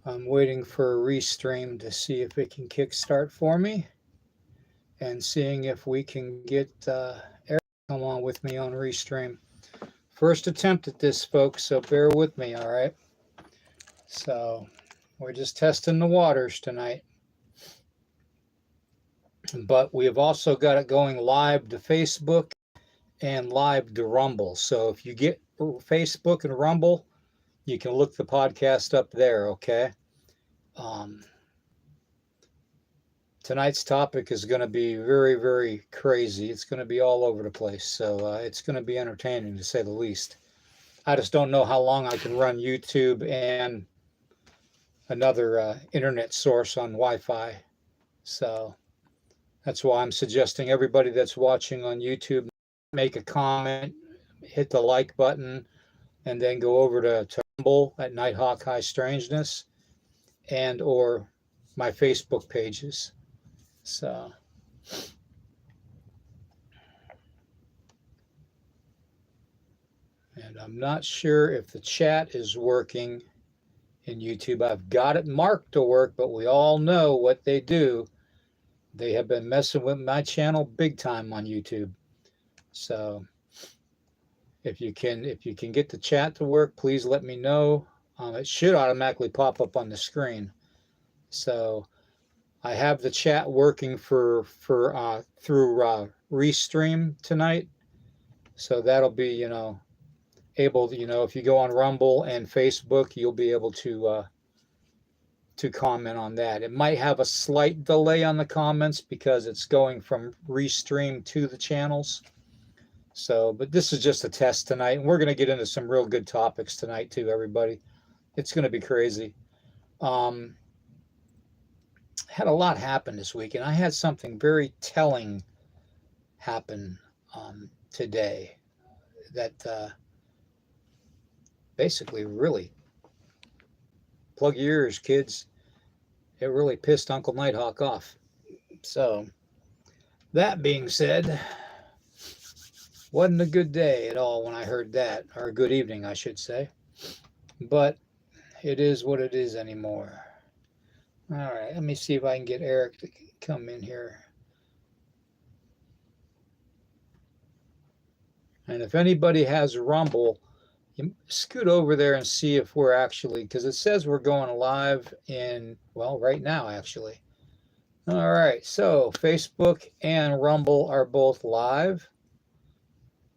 I'm waiting for a restream to see if it can kickstart for me, and seeing if we can get Eric to come on with me on restream. First attempt at this, folks, so bear with me, all right? So we're just testing the waters tonight. But we have also got it going live to Facebook and live to Rumble. So if you get Facebook and Rumble, you can look the podcast up there, okay? Tonight's topic is going to be very, very crazy. It's going to be all over the place. So it's going to be entertaining, to say the least. I just don't know how long I can run YouTube and another internet source on Wi-Fi. So that's why I'm suggesting everybody that's watching on YouTube make a comment, hit the like button, and then go over to Rumble at Nighthawk High Strangeness and or my Facebook pages. So and I'm not sure if the chat is working in YouTube. I've got it marked to work, but we all know what they do. They have been messing with my channel big time on YouTube. So if you can get the chat to work, please let me know. It should automatically pop up on the screen. So I have the chat working through Restream tonight. So that'll be, able to, if you go on Rumble and Facebook, you'll be able to comment on that. It might have a slight delay on the comments because it's going from Restream to the channels. So, but this is just a test tonight, and we're going to get into some real good topics tonight too, everybody. It's going to be crazy. Had a lot happen this week, and I had something very telling happen today that basically really, plug your ears, kids, it really pissed Uncle Nighthawk off. So that being said, wasn't a good day at all when I heard that, or a good evening, I should say. But it is what it is anymore. All right, let me see if I can get Eric to come in here. And if anybody has Rumble, you scoot over there and see if we're actually, because it says we're going live in, well, right now, actually. All right, so Facebook and Rumble are both live.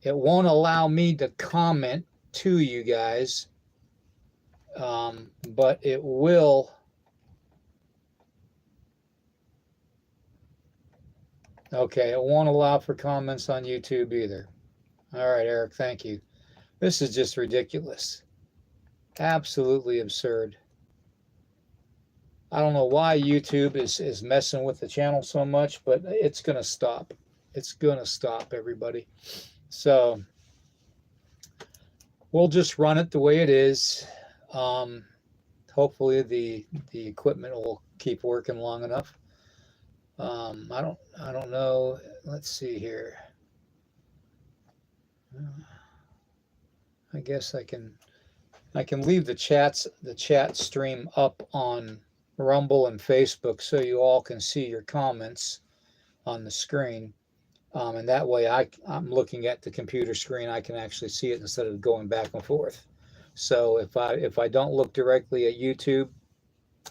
It won't allow me to comment to you guys, but it will. Okay, it won't allow for comments on YouTube either. All right, Eric, thank you. This is just ridiculous. Absolutely absurd. I don't know why YouTube is messing with the channel so much, but it's going to stop. It's going to stop, everybody. So we'll just run it the way it is. Hopefully the equipment will keep working long enough. I don't know. Let's see here. I guess I can leave the chat stream up on Rumble and Facebook so you all can see your comments on the screen. And that way I'm looking at the computer screen, I can actually see it instead of going back and forth. So if I don't look directly at YouTube,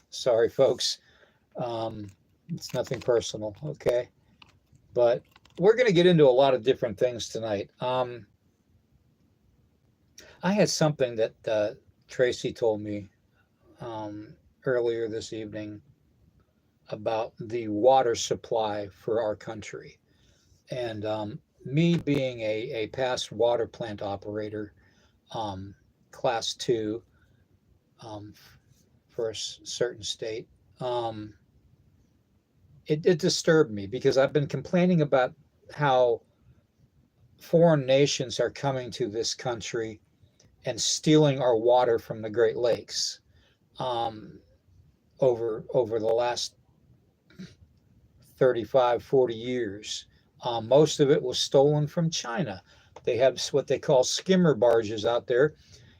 sorry folks. It's nothing personal, okay? But we're going to get into a lot of different things tonight. I had something that Tracy told me earlier this evening about the water supply for our country. And me being a past water plant operator, class 2 for a certain state, it disturbed me because I've been complaining about how foreign nations are coming to this country and stealing our water from the Great Lakes over the last 35, 40 years. Most of it was stolen from China. They have what they call skimmer barges out there,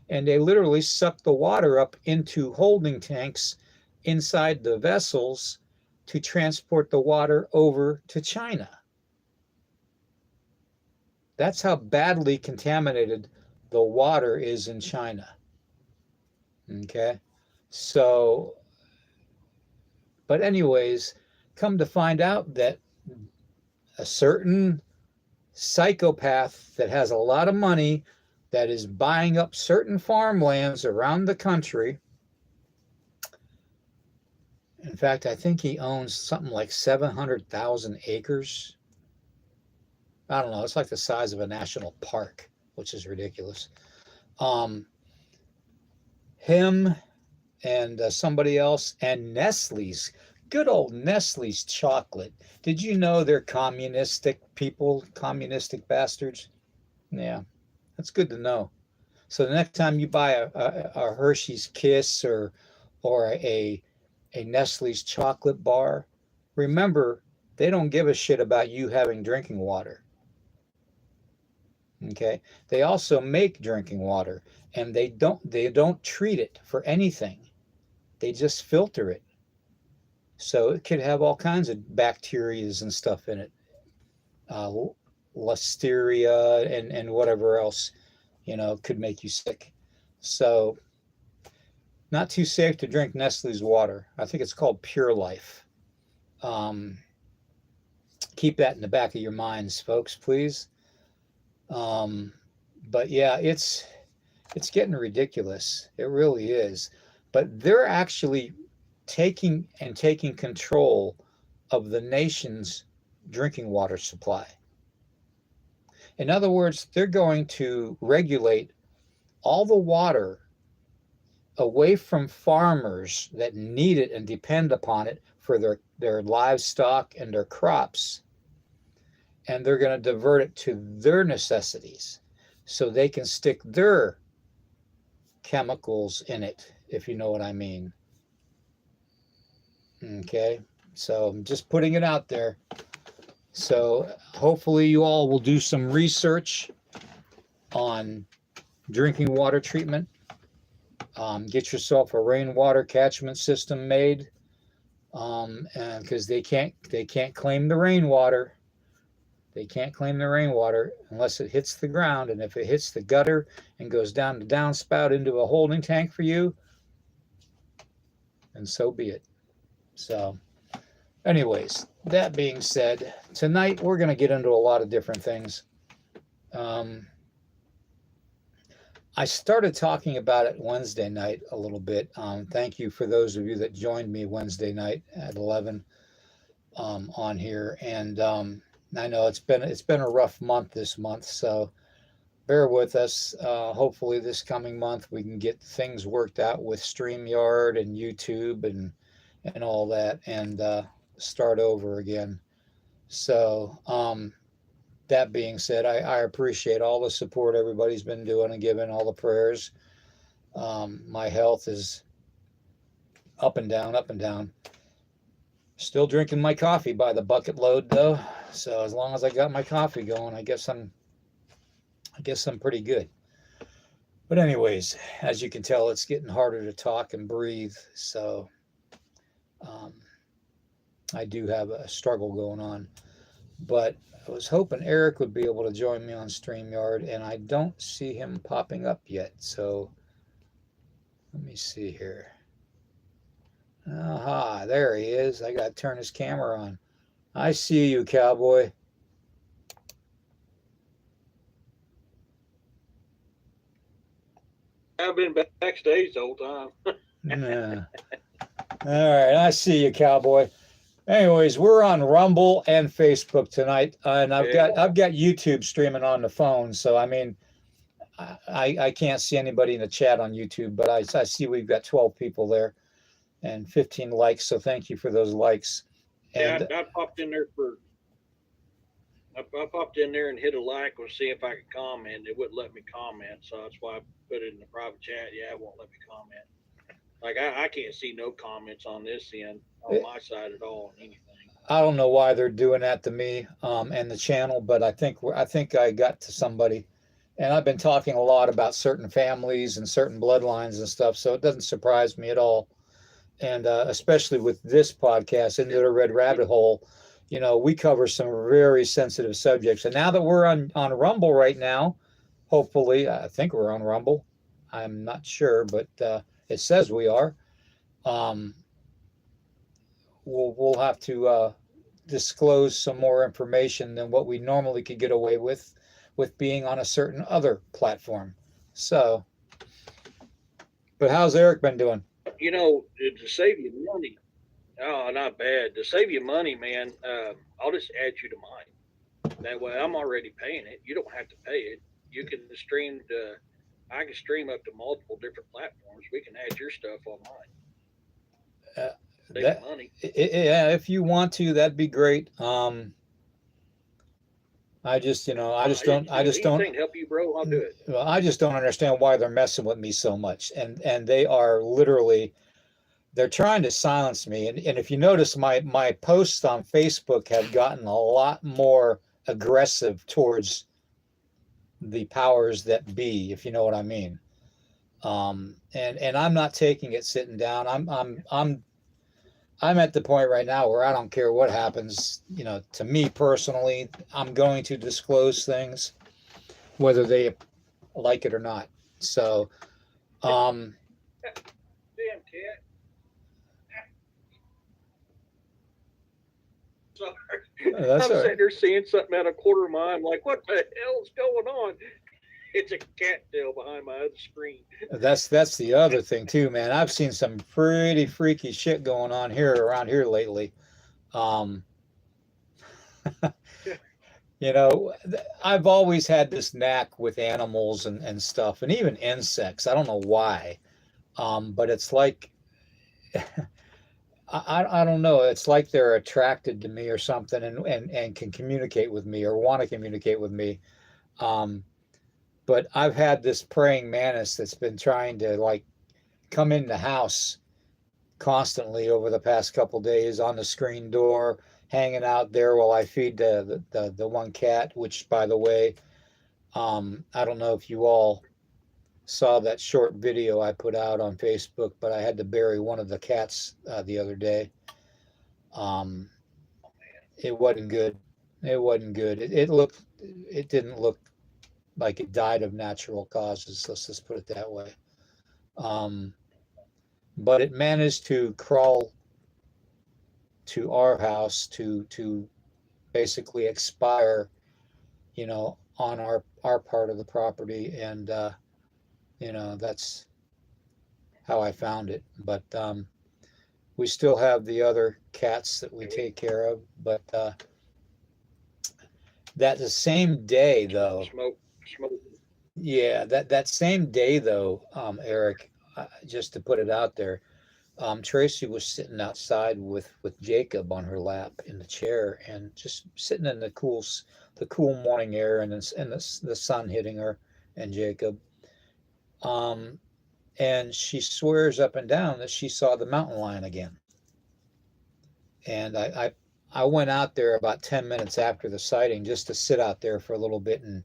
and they literally suck the water up into holding tanks inside the vessels to transport the water over to China. That's how badly contaminated the water is in China. Okay. So, but anyways, come to find out that a certain psychopath that has a lot of money that is buying up certain farmlands around the country. In fact, I think he owns something like 700,000 acres. I don't know. It's like the size of a national park, which is ridiculous. Him and somebody else, and Nestle's, good old Nestle's chocolate. Did you know they're communistic people, communistic bastards? Yeah, that's good to know. So the next time you buy a Hershey's Kiss or a Nestle's chocolate bar, remember they don't give a shit about you having drinking water. Okay, they also make drinking water, and they don't treat it for anything. They just filter it, so it could have all kinds of bacterias and stuff in it, uh, listeria and whatever else, could make you sick. So not too safe to drink Nestle's water. I think it's called Pure Life. Um, Keep that in the back of your minds, folks, please. But yeah, it's getting ridiculous. It really is. But they're actually taking control of the nation's drinking water supply. In other words, they're going to regulate all the water away from farmers that need it and depend upon it for their livestock and their crops. And they're going to divert it to their necessities so they can stick their chemicals in it, if you know what I mean. Okay, so I'm just putting it out there. So hopefully you all will do some research on drinking water treatment. Get yourself a rainwater catchment system made, and because they can't claim the rainwater. They can't claim the rainwater unless it hits the ground, and if it hits the gutter and goes down the downspout into a holding tank for you, then so be it. So anyways, that being said, tonight we're going to get into a lot of different things. I started talking about it Wednesday night a little bit. Thank you for those of you that joined me Wednesday night at 11 on here. And I know it's been a rough month this month, so bear with us. Hopefully this coming month we can get things worked out with StreamYard and YouTube and all that, and start over again. So that being said, I appreciate all the support everybody's been doing and giving, all the prayers. My health is up and down, up and down. Still drinking my coffee by the bucket load though. So as long as I got my coffee going, I guess I'm pretty good. But anyways, as you can tell, it's getting harder to talk and breathe. So I do have a struggle going on. But I was hoping Eric would be able to join me on StreamYard, and I don't see him popping up yet. So let me see here. Aha, there he is. I got to turn his camera on. I see you, cowboy. I've been backstage the whole time. Yeah. All right, I see you, cowboy. Anyways, we're on Rumble and Facebook tonight, and I've got YouTube streaming on the phone. So I mean, I can't see anybody in the chat on YouTube, but I see we've got 12 people there and 15 likes. So thank you for those likes. And I popped in there I popped in there and hit a like and see if I could comment. It wouldn't let me comment, so that's why I put it in the private chat. Yeah, it won't let me comment. Like I can't see no comments on this end on my side at all on anything. I don't know why they're doing that to me and the channel, but I think I got to somebody, and I've been talking a lot about certain families and certain bloodlines and stuff, so it doesn't surprise me at all. and especially with this podcast, Into the Red Rabbit Hole, we cover some very sensitive subjects. And now that we're on Rumble right now, hopefully, I think we're on Rumble. I'm not sure, but it says we are. Um, we'll have to disclose some more information than what we normally could get away with being on a certain other platform. So, but how's Eric been doing? To save you money. Oh, not bad. To save you money, man, I'll just add you to mine. That way, I'm already paying it. You don't have to pay it. You can stream to. I can stream up to multiple different platforms. We can add your stuff on mine. Save That, money. yeah, if you want to, that'd be great. I just Anything to help you, bro. I'll do it. well, I just don't understand why they're messing with me so much. And they are literally, they're trying to silence me. And if you notice, my posts on Facebook have gotten a lot more aggressive towards the powers that be, if you know what I mean. And I'm not taking it sitting down. I'm at the point right now where I don't care what happens. To me personally, I'm going to disclose things, whether they like it or not. So, Damn cat. Sorry. That's I'm all right. sitting there seeing something at a quarter of a mile. I'm like, what the hell is going on? It's a cattail behind my other screen. That's the other thing too, man. I've seen some pretty freaky shit going on around here lately. Um, I've always had this knack with animals and stuff, and even insects. I don't know why, but it's like I don't know. It's like they're attracted to me or something, and can communicate with me or want to communicate with me. But I've had this praying mantis that's been trying to like come in the house constantly over the past couple days, on the screen door, hanging out there while I feed the one cat. Which, by the way, I don't know if you all saw that short video I put out on Facebook, but I had to bury one of the cats the other day. It wasn't good. It wasn't good. It didn't look like it died of natural causes. Let's just put it that way. But it managed to crawl to our house to basically expire, on our part of the property, and that's how I found it. But we still have the other cats that we take care of. But that the same day though. Smoke. Yeah, that same day though, Eric, just to put it out there, Tracy was sitting outside with Jacob on her lap in the chair, and just sitting in the cool morning air, and the sun hitting her and Jacob. And she swears up and down that she saw the mountain lion again. And I went out there about 10 minutes after the sighting just to sit out there for a little bit and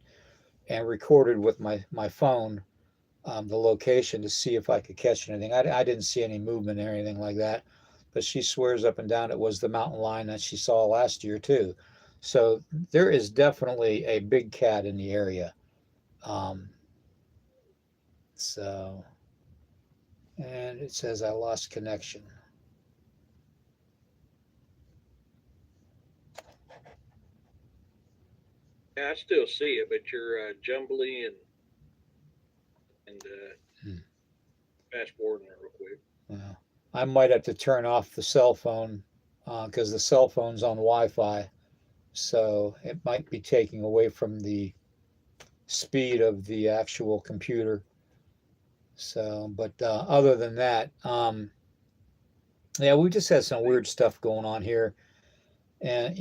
recorded with my phone the location to see if I could catch anything. I didn't see any movement or anything like that, but she swears up and down it was the mountain lion that she saw last year too. So there is definitely a big cat in the area. And it says I lost connection. Yeah, I still see it, but you're jumbly and fast forwarding it real quick. Well, I might have to turn off the cell phone because the cell phone's on Wi-Fi, so it might be taking away from the speed of the actual computer. So, but other than that, yeah, we just had some weird stuff going on here. And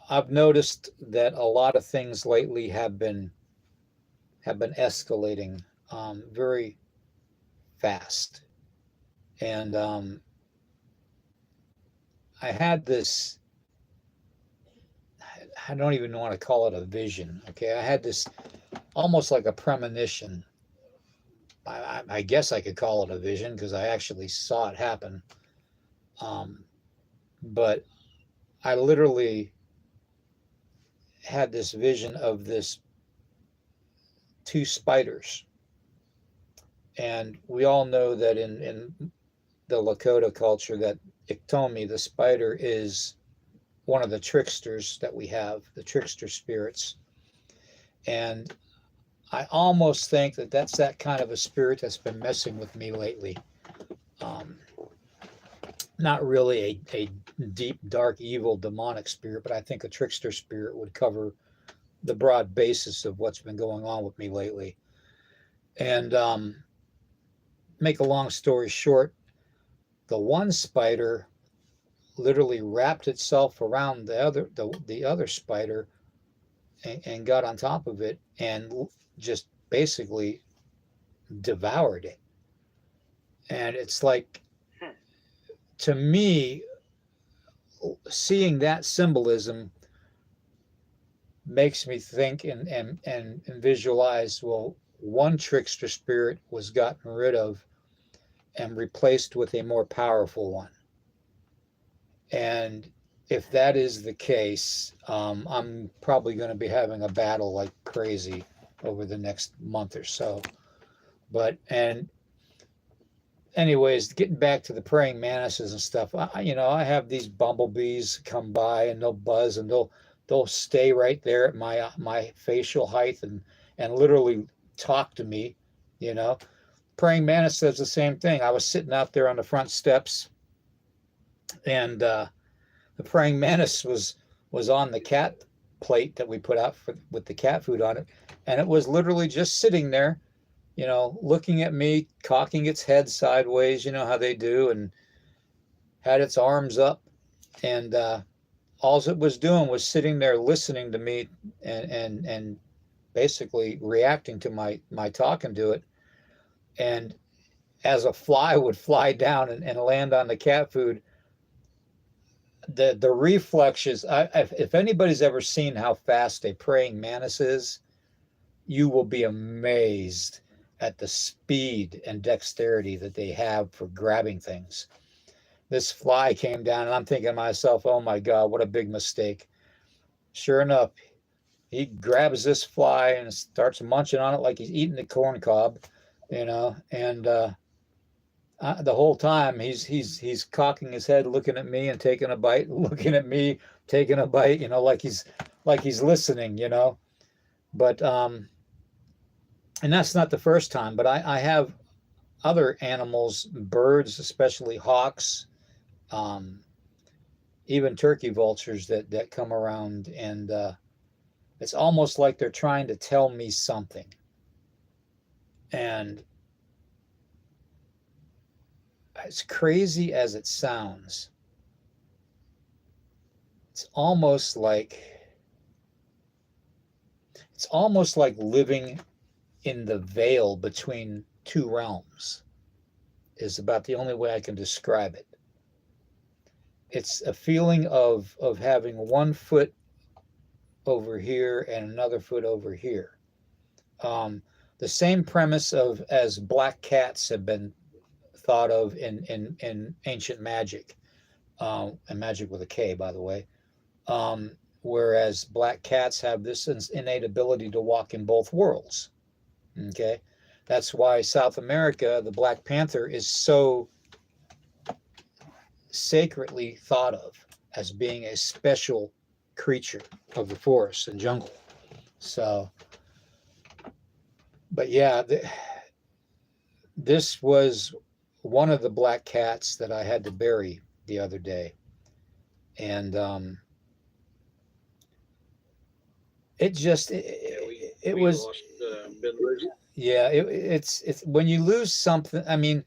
I've noticed that a lot of things lately have been escalating very fast. And I had this, I don't even want to call it a vision. Okay, I had this almost like a premonition. I guess I could call it a vision because I actually saw it happen. Um, but I literally had this vision of this two spiders. And we all know that in the Lakota culture that Iktomi, the spider, is one of the tricksters that we have, the trickster spirits. And I almost think that that's that kind of a spirit that's been messing with me lately. Um, Not really a deep, dark, evil, demonic spirit, but I think a trickster spirit would cover the broad basis of what's been going on with me lately. And make a long story short, the one spider literally wrapped itself around the other spider and got on top of it and just basically devoured it. And it's like, to me, seeing that symbolism makes me think and visualize, well, one trickster spirit was gotten rid of and replaced with a more powerful one. And if that is the case, I'm probably going to be having a battle like crazy over the next month or so. But, and anyways, getting back to the praying mantises and stuff, I have these bumblebees come by and they'll buzz and they'll stay right there at my facial height and literally talk to me, you know. Praying mantis does the same thing. I was sitting out there on the front steps, and the praying mantis was on the cat plate that we put out with the cat food on it, and it was literally just sitting there, looking at me, cocking its head sideways, you know how they do, and had its arms up, and all it was doing was sitting there listening to me and basically reacting to my talking to it. And as a fly would fly down and land on the cat food, the reflexes, if anybody's ever seen how fast a praying mantis is, you will be amazed at the speed and dexterity that they have for grabbing things. This fly came down, and I'm thinking to myself, oh my God, what a big mistake. Sure enough, he grabs this fly and starts munching on it like he's eating the corn cob, and the whole time he's cocking his head, looking at me and taking a bite, looking at me, taking a bite, like he's listening, But and that's not the first time, but I have other animals, birds, especially hawks, um, even turkey vultures that come around, and it's almost like they're trying to tell me something. And as crazy as it sounds, it's almost like living in the veil between two realms is about the only way I can describe it. It's a feeling of having one foot over here and another foot over here. The same premise of as black cats have been thought of in ancient magic, and magic with a K, by the way. Whereas black cats have this innate ability to walk in both worlds. Okay, that's why South America, the Black Panther, is so sacredly thought of as being a special creature of the forest and jungle. So, but yeah, this was one of the black cats that I had to bury the other day, and it just it was lost, been losing. yeah, it's when you lose something. I mean,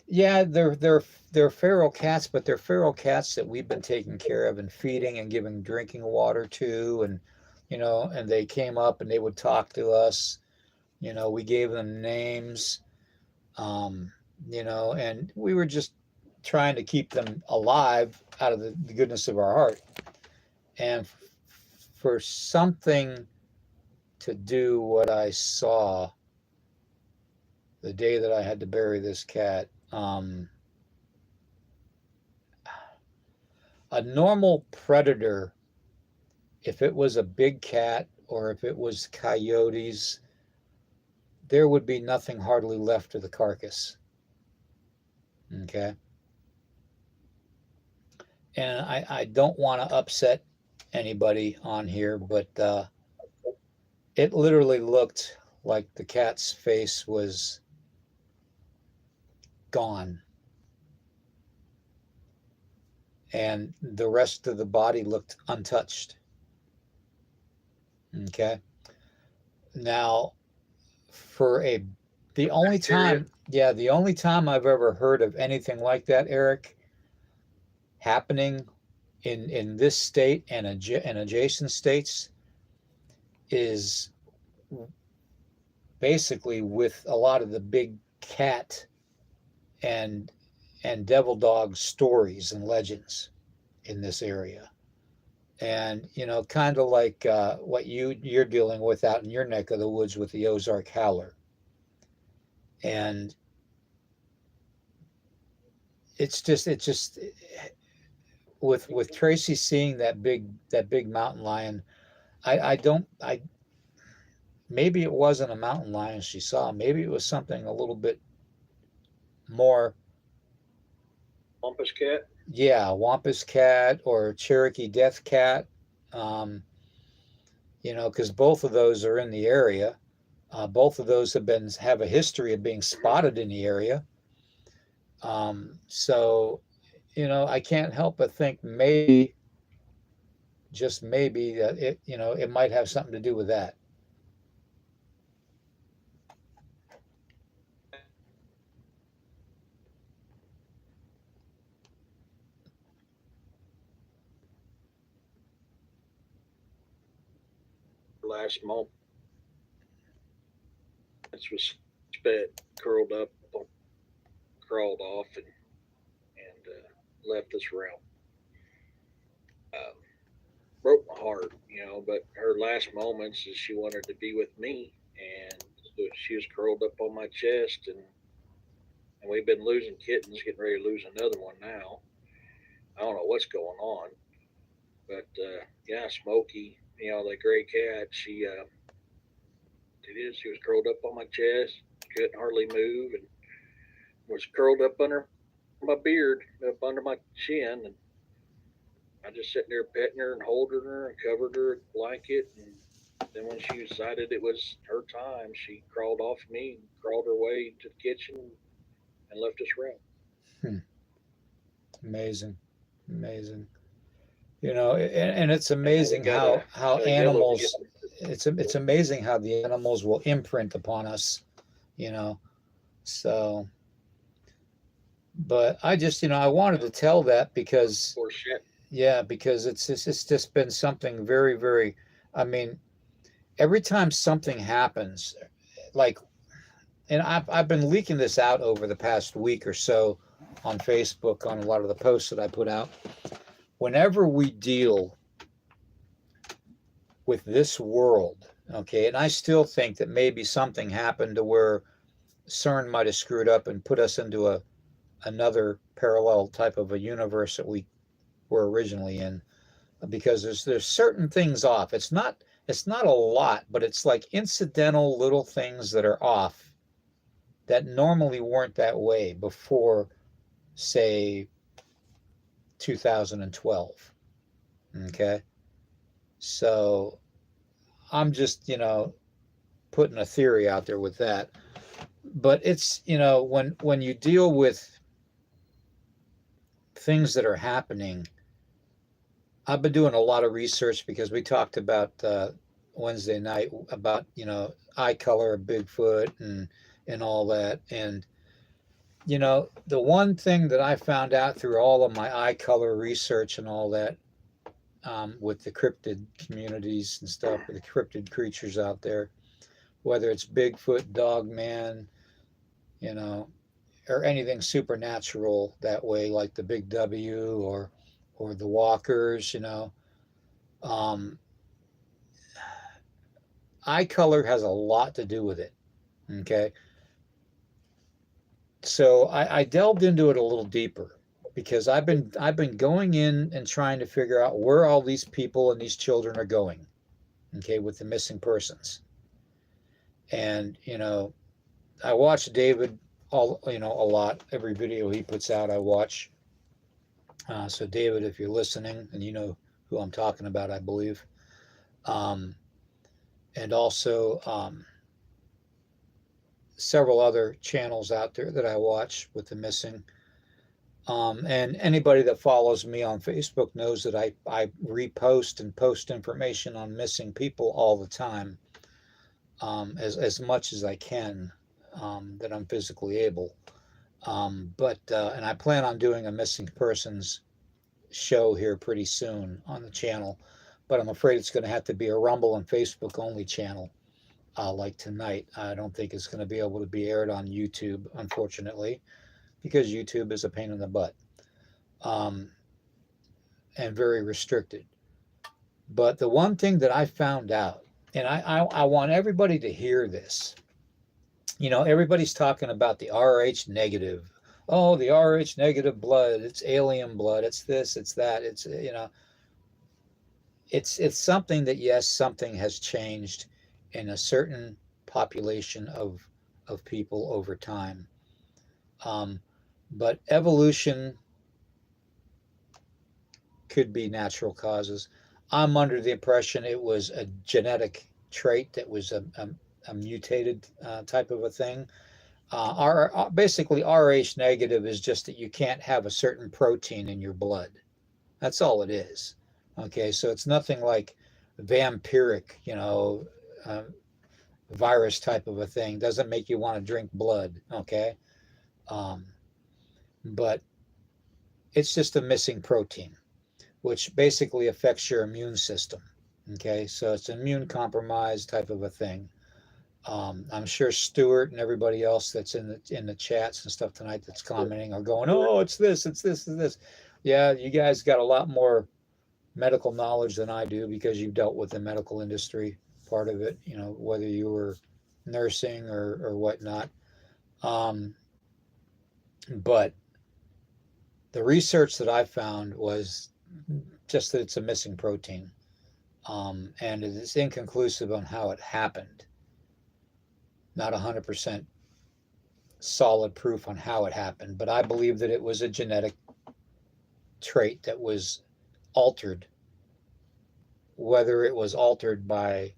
yeah, they're feral cats, but they're feral cats that we've been taking care of and feeding and giving drinking water to, and and they came up and they would talk to us. We gave them names, um, and we were just trying to keep them alive out of the goodness of our heart. And for something to do what I saw the day that I had to bury this cat, A normal predator, if it was a big cat or if it was coyotes, there would be nothing hardly left of the carcass. Okay. And I don't want to upset anybody on here, but it literally looked like the cat's face was gone. And the rest of the body looked untouched. Okay. Now, for a the only time, yeah, the only time I've ever heard of anything like that, Eric, happening in this state and adjacent states is basically with a lot of the big cat and devil dog stories and legends in this area. And kind of like what you're dealing with out in your neck of the woods with the Ozark Howler. And it's just with Tracy seeing that big mountain lion, I don't I maybe it wasn't a mountain lion she saw. Maybe it was something a little bit more. Wampus cat? Yeah, Wampus cat or Cherokee death cat. Um, because both of those are in the area. Both of those have a history of being spotted in the area. So, I can't help but think maybe, just maybe, that it might have something to do with that. Last moment, it was spit, curled up, crawled off, and left this realm. Broke my heart, but her last moments is she wanted to be with me, and so she was curled up on my chest, and we've been losing kittens, getting ready to lose another one now. I don't know what's going on, but yeah, Smokey, the gray cat, she was curled up on my chest, couldn't hardly move, and was curled up under my beard, up under my chin, and I just sitting there petting her and holding her and covered her in a blanket. And then when she decided it was her time, she crawled off me and crawled her way to the kitchen and left us room. Hmm. Amazing, amazing. And it's amazing how animals. It's amazing how the animals will imprint upon us. You know, so. But I just I wanted to tell that because yeah, because it's just been something very, very. I mean, every time something happens, like, and I've been leaking this out over the past week or so on Facebook on a lot of the posts that I put out. Whenever we deal with this world, okay, and I still think that maybe something happened to where CERN might have screwed up and put us into another parallel type of a universe that we were originally in, because there's certain things off. It's not a lot, but it's like incidental little things that are off that normally weren't that way before, say, 2012. Okay. So I'm just, putting a theory out there with that. But it's, when you deal with things that are happening, I've been doing a lot of research because we talked about Wednesday night about, eye color of Bigfoot and all that. And, the one thing that I found out through all of my eye color research and all that, with the cryptid communities and stuff, with the cryptid creatures out there, whether it's Bigfoot, Dogman, or anything supernatural that way, like the Big W or the Walkers, um, eye color has a lot to do with it. Okay. So I delved into it a little deeper, because I've been going in and trying to figure out where all these people and these children are going, okay, with the missing persons. And I watch David a lot. Every video he puts out, I watch. So David, if you're listening, and you know who I'm talking about, I believe, and also several other channels out there that I watch with the missing. And anybody that follows me on Facebook knows that I repost and post information on missing people all the time, as much as I can, that I'm physically able. But and I plan on doing a missing persons show here pretty soon on the channel, but I'm afraid it's going to have to be a Rumble and Facebook only channel, like tonight. I don't think it's going to be able to be aired on YouTube, unfortunately, because YouTube is a pain in the butt, and very restricted. But the one thing that I found out, and I want everybody to hear this, everybody's talking about the RH negative. Oh, the RH negative blood, it's alien blood, it's this, it's that, it's something that, yes, something has changed in a certain population of people over time. But evolution could be natural causes. I'm under the impression it was a genetic trait that was a mutated type of a thing. Basically, RH negative is just that you can't have a certain protein in your blood. That's all it is. Okay, so it's nothing like vampiric, virus type of a thing. Doesn't make you want to drink blood. Okay, but it's just a missing protein, which basically affects your immune system. Okay, so it's an immune compromised type of a thing. I'm sure Stuart and everybody else that's in the chats and stuff tonight that's commenting are going, oh, it's this, it's this, it's this. Yeah, you guys got a lot more medical knowledge than I do because you've dealt with the medical industry part of it, whether you were nursing or whatnot. But the research that I found was just that it's a missing protein. And it is inconclusive on how it happened. Not 100% solid proof on how it happened, but I believe that it was a genetic trait that was altered. Whether it was altered by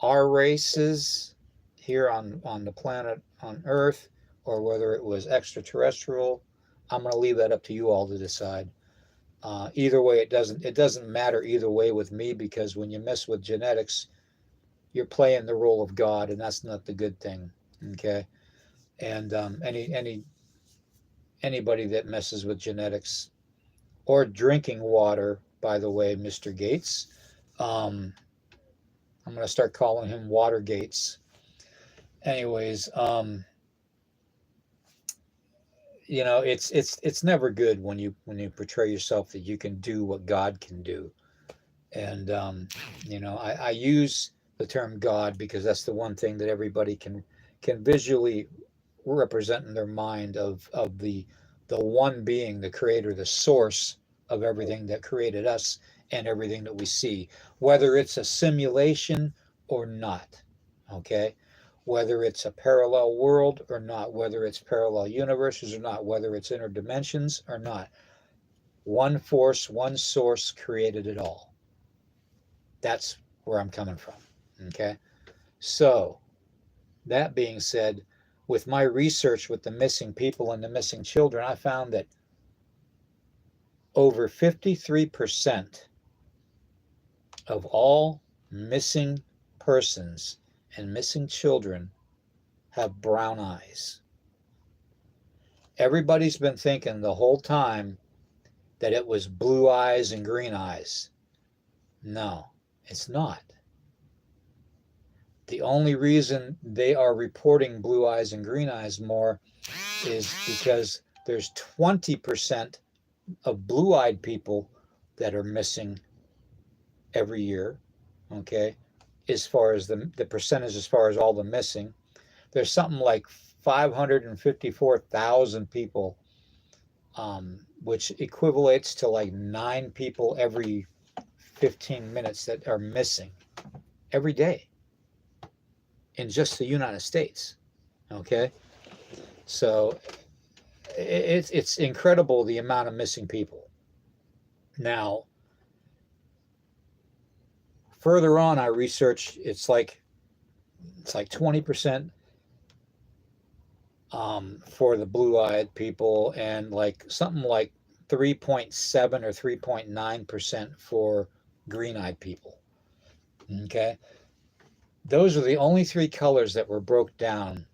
our races here on the planet, on Earth, or whether it was extraterrestrial, I'm going to leave that up to you all to decide. Either way, it doesn't matter either way with me, because when you mess with genetics, you're playing the role of God, and that's not the good thing. Okay, and anybody that messes with genetics or drinking water, by the way, Mr. Gates, I'm going to start calling him Water Gates. Anyways, it's never good when you portray yourself that you can do what God can do. And I use the term God because that's the one thing that everybody can visually represent in their mind of the one being, the creator, the source of everything that created us and everything that we see, whether it's a simulation or not. Okay, whether it's a parallel world or not, whether it's parallel universes or not, whether it's interdimensions or not, one force, one source created it all. That's where I'm coming from. Okay, so that being said, with my research with the missing people and the missing children, I found that over 53% of all missing persons and missing children have brown eyes. Everybody's been thinking the whole time that it was blue eyes and green eyes. No, it's not. The only reason they are reporting blue eyes and green eyes more is because there's 20% of blue-eyed people that are missing every year. Okay, as far as the percentage, as far as all the missing, there's something like 554,000 people which equivalates to like 9 people every 15 minutes that are missing every day in just the United States. Okay, so it's incredible the amount of missing people. Now, further on, I researched it's like 20% for the blue-eyed people, and like something like 3.7 or 3.9% for green-eyed people. Okay, those are the only three colors that were broke down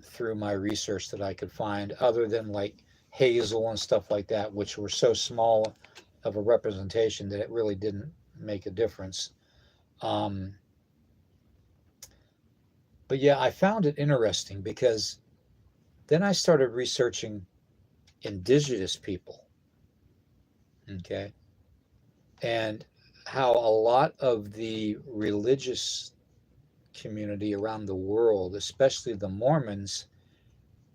through my research that I could find, other than like hazel and stuff like that, which were so small of a representation that it really didn't make a difference. Um, but yeah, I found it interesting because then I started researching indigenous people, okay, and how a lot of the religious community around the world, especially the Mormons,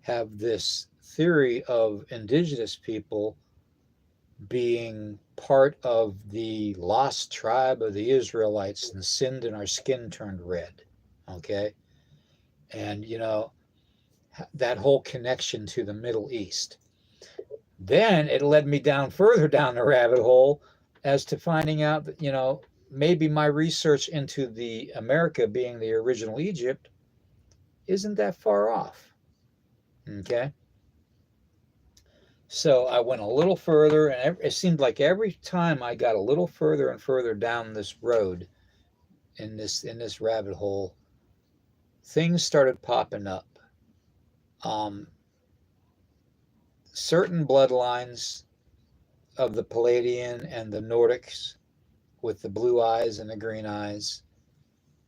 have this theory of indigenous people being part of the lost tribe of the Israelites and sinned and our skin turned red. Okay. And, that whole connection to the Middle East. Then it led me down further down the rabbit hole as to finding out that, maybe my research into the America being the original Egypt isn't that far off. Okay. So I went a little further, and it seemed like every time I got a little further and further down this road in this rabbit hole, things started popping up. Um, Certain bloodlines of the Palladian and the Nordics, with the blue eyes and the green eyes,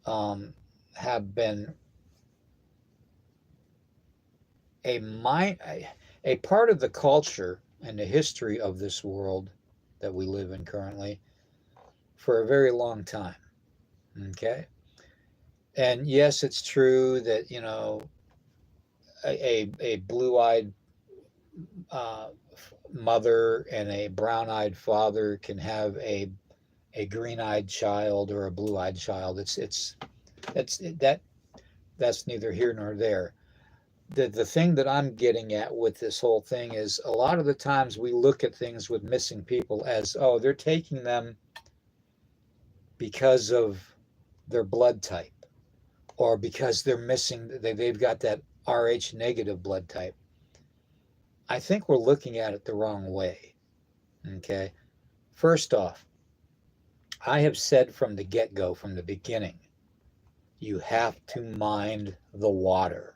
have been a part of the culture and the history of this world that we live in currently for a very long time. Okay. And yes, it's true that, a blue-eyed uh, mother and a brown-eyed father can have a green-eyed child or a blue-eyed child. That's neither here nor there. The thing that I'm getting at with this whole thing is a lot of the times we look at things with missing people as, oh, they're taking them because of their blood type, or because they're missing, they've got that Rh negative blood type. I think we're looking at it the wrong way. Okay. First off, I have said from the get-go, from the beginning, you have to mind the water.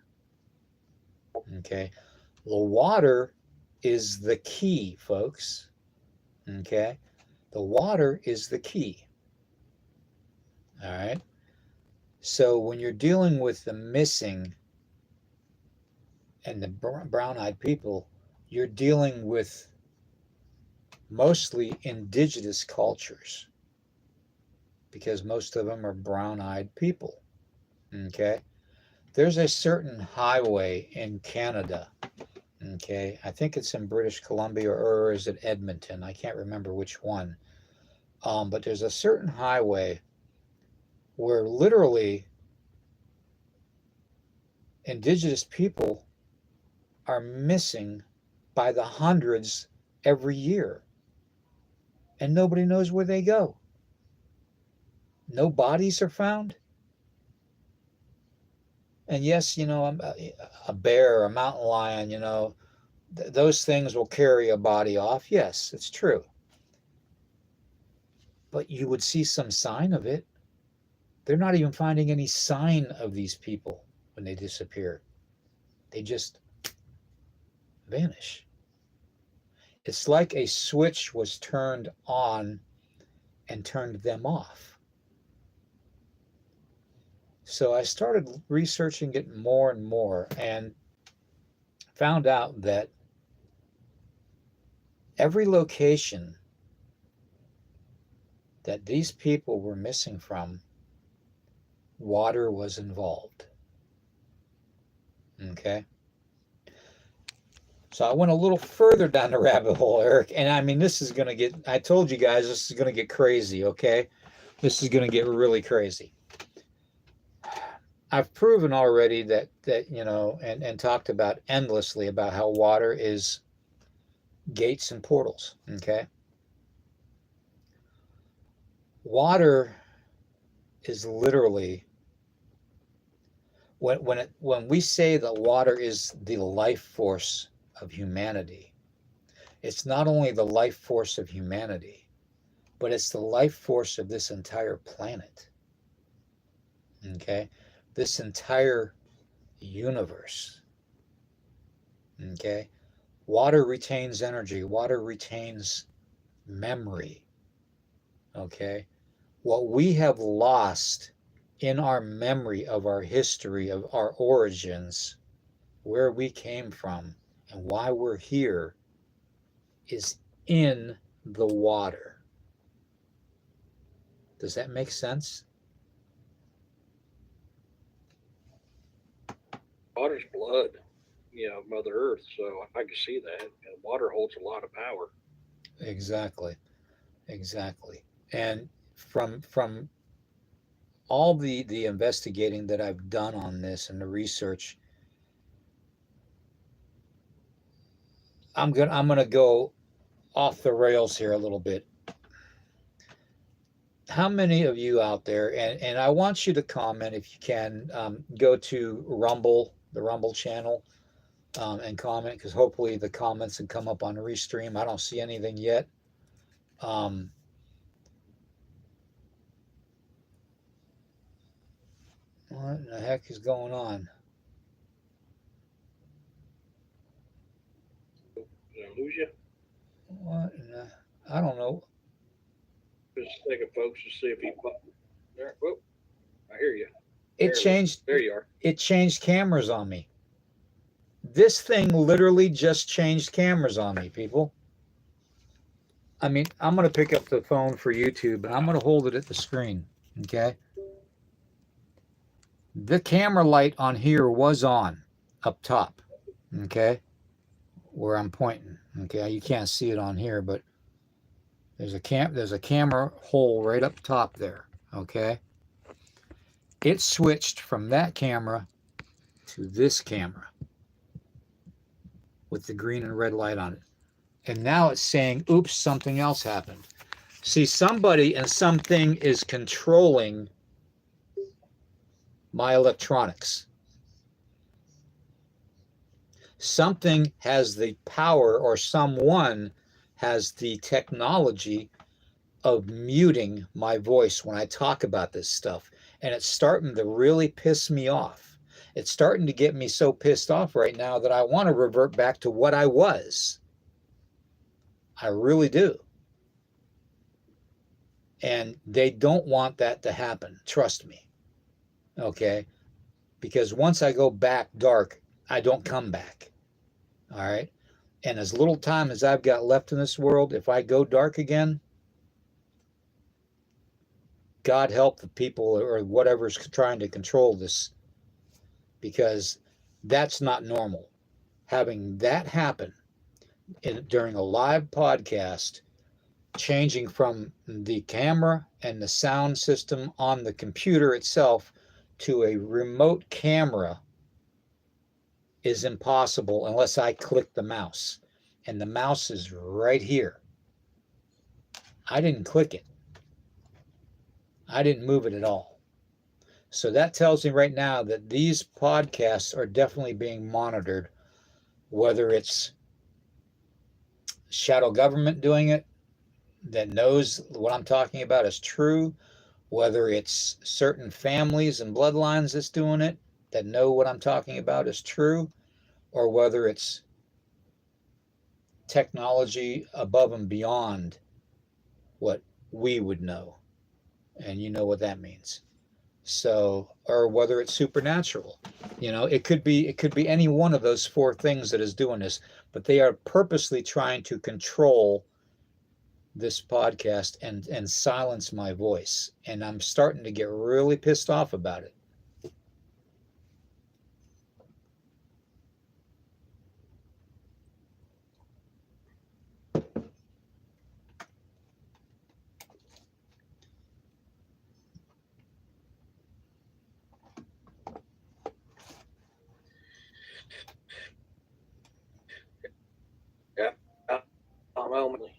Okay. The water is the key, folks. Okay. The water is the key. All right. So when you're dealing with the missing and the brown-eyed people, you're dealing with mostly indigenous cultures, because most of them are brown-eyed people. Okay. There's a certain highway in Canada. Okay. I think it's in British Columbia, or is it Edmonton? I can't remember which one. But there's a certain highway where literally indigenous people are missing by the hundreds every year, and nobody knows where they go. No bodies are found. And yes, a bear, a mountain lion, those things will carry a body off. Yes, it's true. But you would see some sign of it. They're not even finding any sign of these people when they disappear. They just vanish. It's like a switch was turned on and turned them off. So I started researching it more and more, and found out that every location that these people were missing from, water was involved. Okay. So I went a little further down the rabbit hole, Eric. And I mean, this is going to get, I told you guys, this is going to get crazy, okay? This is going to get really crazy. I've proven already that and talked about endlessly about how water is gates and portals, okay? Water is literally when we say that water is the life force of humanity, it's not only the life force of humanity, but it's the life force of this entire planet. Okay? This entire universe. Okay? Water retains energy, water retains memory. Okay? What we have lost in our memory of our history, of our origins, where we came from, and why we're here, is in the water. Does that make sense? Water's blood, Mother Earth. So I can see that. And water holds a lot of power. Exactly. And from all the investigating that I've done on this and the research, I'm gonna go off the rails here a little bit. How many of you out there, and I want you to comment if you can, go to Rumble, the Rumble channel, and comment, because hopefully the comments can come up on Restream. I don't see anything yet. What in the heck is going on? Did I lose you? What in the, I don't know. Just a second, folks, to see if he there. Whoop, I hear you. It changed. There you are. It changed cameras on me. This thing literally just changed cameras on me, people. I mean, I'm going to pick up the phone for YouTube, and I'm going to hold it at the screen, okay? The camera light on here was on up top, okay, where I'm pointing, okay? You can't see it on here, but there's a camera hole right up top there, okay? It switched from that camera to this camera with the green and red light on it. And now it's saying, oops, something else happened. See, somebody and something is controlling my electronics. Something has the power, or someone has the technology of muting my voice when I talk about this stuff. And it's starting to really piss me off. It's starting to get me so pissed off right now that I want to revert back to what I was. I really do. And they don't want that to happen. Trust me. Okay? Because once I go back dark, I don't come back. All right? And as little time as I've got left in this world, if I go dark again, God help the people or whatever's trying to control this, because that's not normal. Having that happen during a live podcast, changing from the camera and the sound system on the computer itself to a remote camera is impossible unless I click the mouse. And the mouse is right here. I didn't click it. I didn't move it at all. So that tells me right now that these podcasts are definitely being monitored, whether it's shadow government doing it that knows what I'm talking about is true, whether it's certain families and bloodlines that's doing it that know what I'm talking about is true, or whether it's technology above and beyond what we would know. And you know what that means. So, or whether it's supernatural. It could be any one of those four things that is doing this, but they are purposely trying to control this podcast and silence my voice. And I'm starting to get really pissed off about it. I'm home.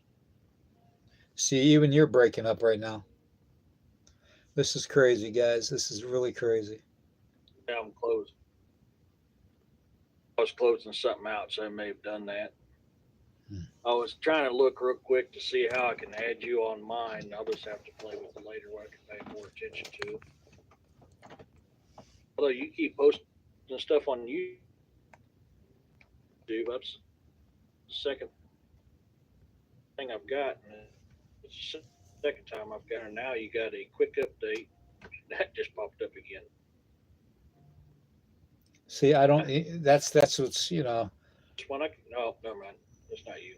See, even you're breaking up right now. This is crazy, guys. This is really crazy. Yeah, I'm closed. I was closing something out, so I may have done that. I was trying to look real quick to see how I can add you on mine. I'll just have to play with it later where I can pay more attention to. Although you keep posting stuff on YouTube, that's the second thing I've got. And it's the second time I've got it. Now you got a quick update. That just popped up again. See, I don't. That's what's This one no, never mind. It's not you.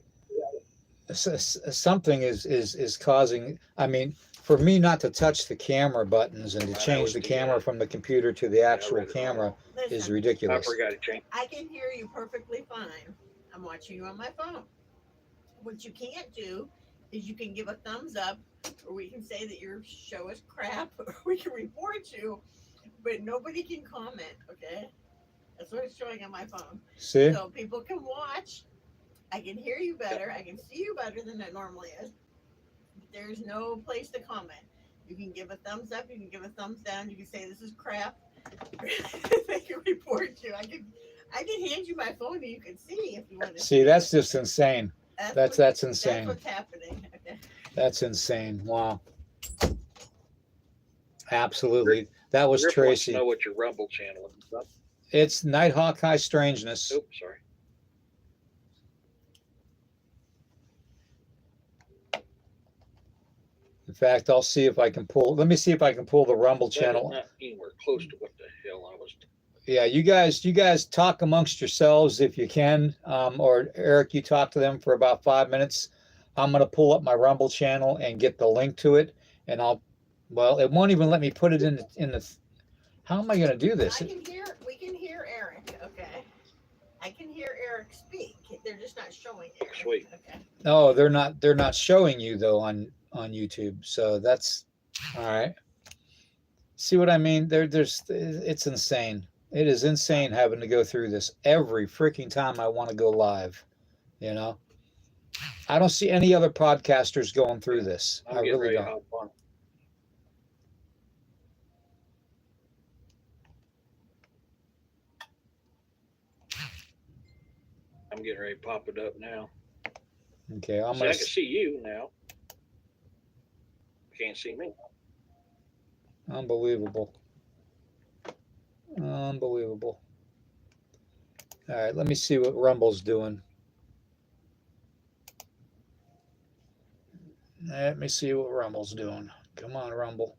something is causing. I mean, for me not to touch the camera buttons and to change the camera from the computer to the actual camera is I ridiculous. forgot to change. I can hear you perfectly fine. I'm watching you on my phone. What you can't do is you can give a thumbs up, or we can say that your show is crap, or we can report you, but nobody can comment, okay? That's what it's showing on my phone. See? So people can watch. I can hear you better. I can see you better than it normally is. There's no place to comment. You can give a thumbs up. You can give a thumbs down. You can say this is crap. They can report you. I can hand you my phone and you can see if you want to See, that's just insane. That's insane. That's what's happening. Okay. That's insane. Wow. Absolutely. That was Griff wants to Tracy. know what your Rumble channel is. It's Nighthawk High Strangeness. Oops, sorry. In fact, I'll see if I can pull. Let me see if I can pull the Rumble channel. Not anywhere close to what the hell I was. Yeah, you guys talk amongst yourselves if you can, or Eric, you talk to them for about 5 minutes. I'm gonna pull up my Rumble channel and get the link to it, and well, it won't even let me put it in the. How am I gonna do this? We can hear Eric. Okay. I can hear Eric speak. They're just not showing Eric. Sweet. Okay. Oh, they're not showing you though on YouTube, so that's all right. See what I mean? It's insane. It is insane having to go through this every freaking time I want to go live. I don't see any other podcasters going through this. I really don't. I'm getting ready to pop it up now. Okay, I can see you now. Can't see me. Unbelievable. Unbelievable. All right, let me see what Rumble's doing. Let me see what Rumble's doing. Come on, Rumble.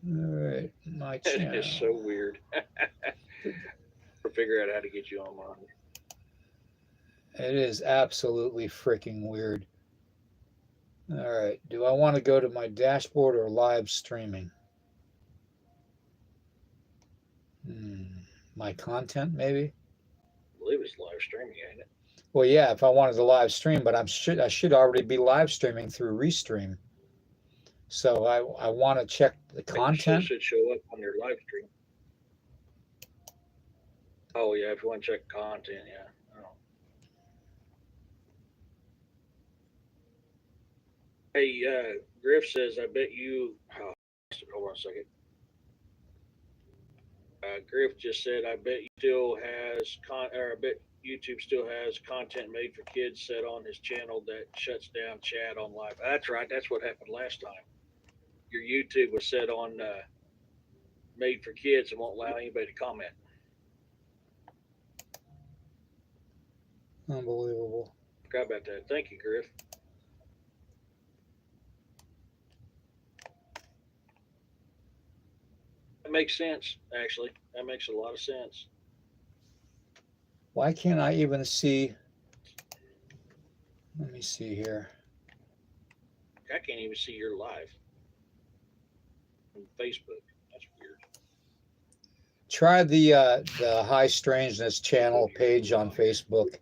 All right, my channel. It's so weird. We'll figure out how to get you online. It is absolutely freaking weird. All right, do I want to go to my dashboard or live streaming? My content, maybe? I believe it's live streaming, ain't it? Well, yeah, if I wanted to live stream, but I should already be live streaming through Restream. So I want to check the content. It should show up on your live stream. Oh yeah, if you want to check content, yeah. Oh. Hey, Griff says, I bet you. Oh, hold on a second. Griff just said, I bet you still has I bet YouTube still has content made for kids set on his channel that shuts down chat on live. That's right. That's what happened last time. Your YouTube was set on made for kids and won't allow anybody to comment. Unbelievable. Forgot about that. Thank you, Griff. That makes sense, actually. That makes a lot of sense. Why can't I even see? Let me see here. I can't even see your live on Facebook. That's weird. Try the High Strangeness channel page on Facebook.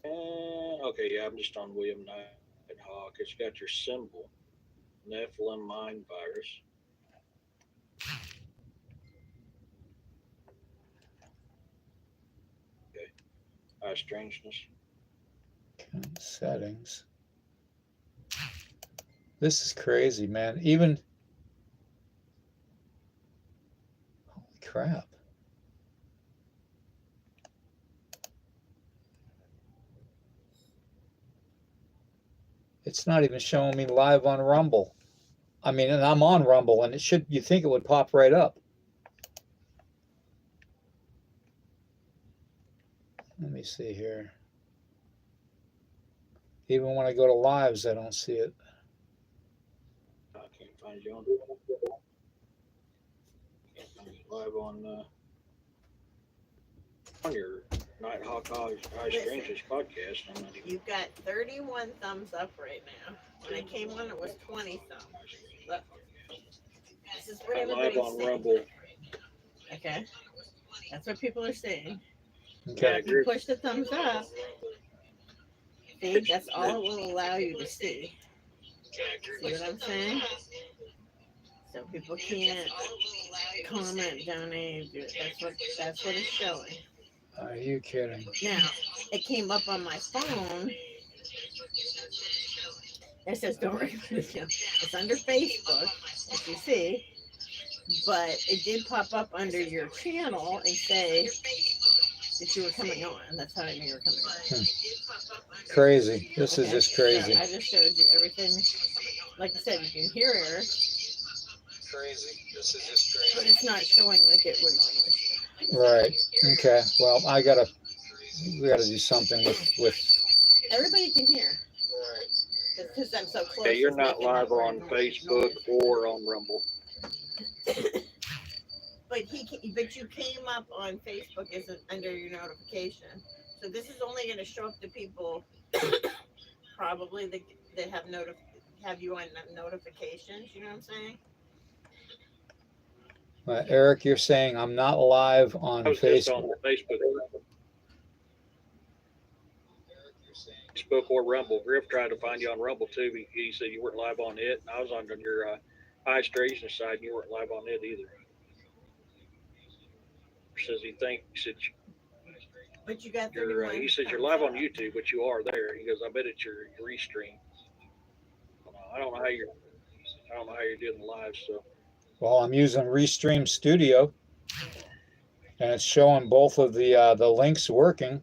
Okay, yeah, I'm just on William Nighthawk. It's got your symbol, Nephilim Mind Virus. High Strangeness. Okay, settings. This is crazy, man. Even holy crap. It's not even showing me live on Rumble. I mean, and I'm on Rumble, and you think it would pop right up. Let me see here. Even when I go to lives, I don't see it. I can't find you live on your Nighthawk High Strangeness Podcast. You've got 31 thumbs up right now. When I came on, it was 20 thumbs. Look, this is what I'm live everybody's on saying. Rumble. Okay, that's what people are saying. Okay. Now, if you push the thumbs up, see, that's all it will allow you to see. See what I'm saying? So people can't comment, donate. That's what it's showing. Are you kidding? Now, it came up on my phone. It says don't recommend this channel. It's under Facebook, as you see, but it did pop up under your channel and say that you were coming on. That's how I knew you were coming on. Crazy. This is just crazy. So I just showed you everything. Like I said, you can hear Eric. Crazy. This is just crazy. But it's not showing like it would normally show. Right. Okay. Well, we gotta do something with. Everybody can hear. Right. Because I'm so close. Yeah, you're not live on Facebook or on Rumble. But you came up on Facebook as under your notification. So this is only going to show up to people probably that have you on notifications. You know what I'm saying? Eric, you're saying I'm not live on I was Facebook. just on Facebook. Facebook or Rumble. Griff tried to find you on Rumble too. He said you weren't live on it. And I was on your High Strangeness side, and you weren't live on it either. Says he thinks that but you got he says you're live on YouTube, but you are there. He goes, I bet it's your restream. I don't know how you're doing the live stuff. Well, I'm using Restream Studio, and it's showing both of the links working.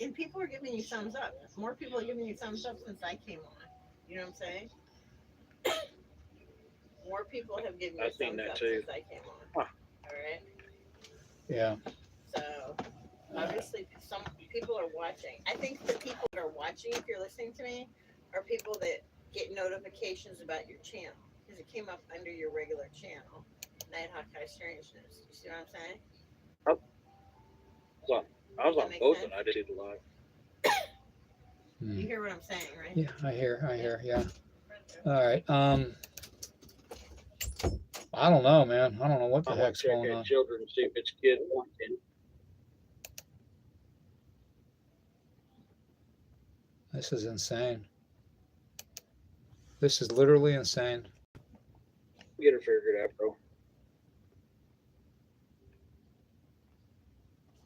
And people are giving you thumbs up. More people are giving you thumbs up since I came on. You know what I'm saying? More people have given you thumbs up since I came on. Huh. All right. Yeah. So obviously, some people are watching. I think the people that are watching, if you're listening to me, are people that get notifications about your channel because it came up under your regular channel, Nighthawk High Strangeness. You see what I'm saying? I was on both, and I did the live. You hear what I'm saying, right? Yeah, I hear. Yeah. All right. I don't know, man. I don't know what the heck's going on. Children, see if it's kid content. This is insane. This is literally insane. Get her figured out, bro.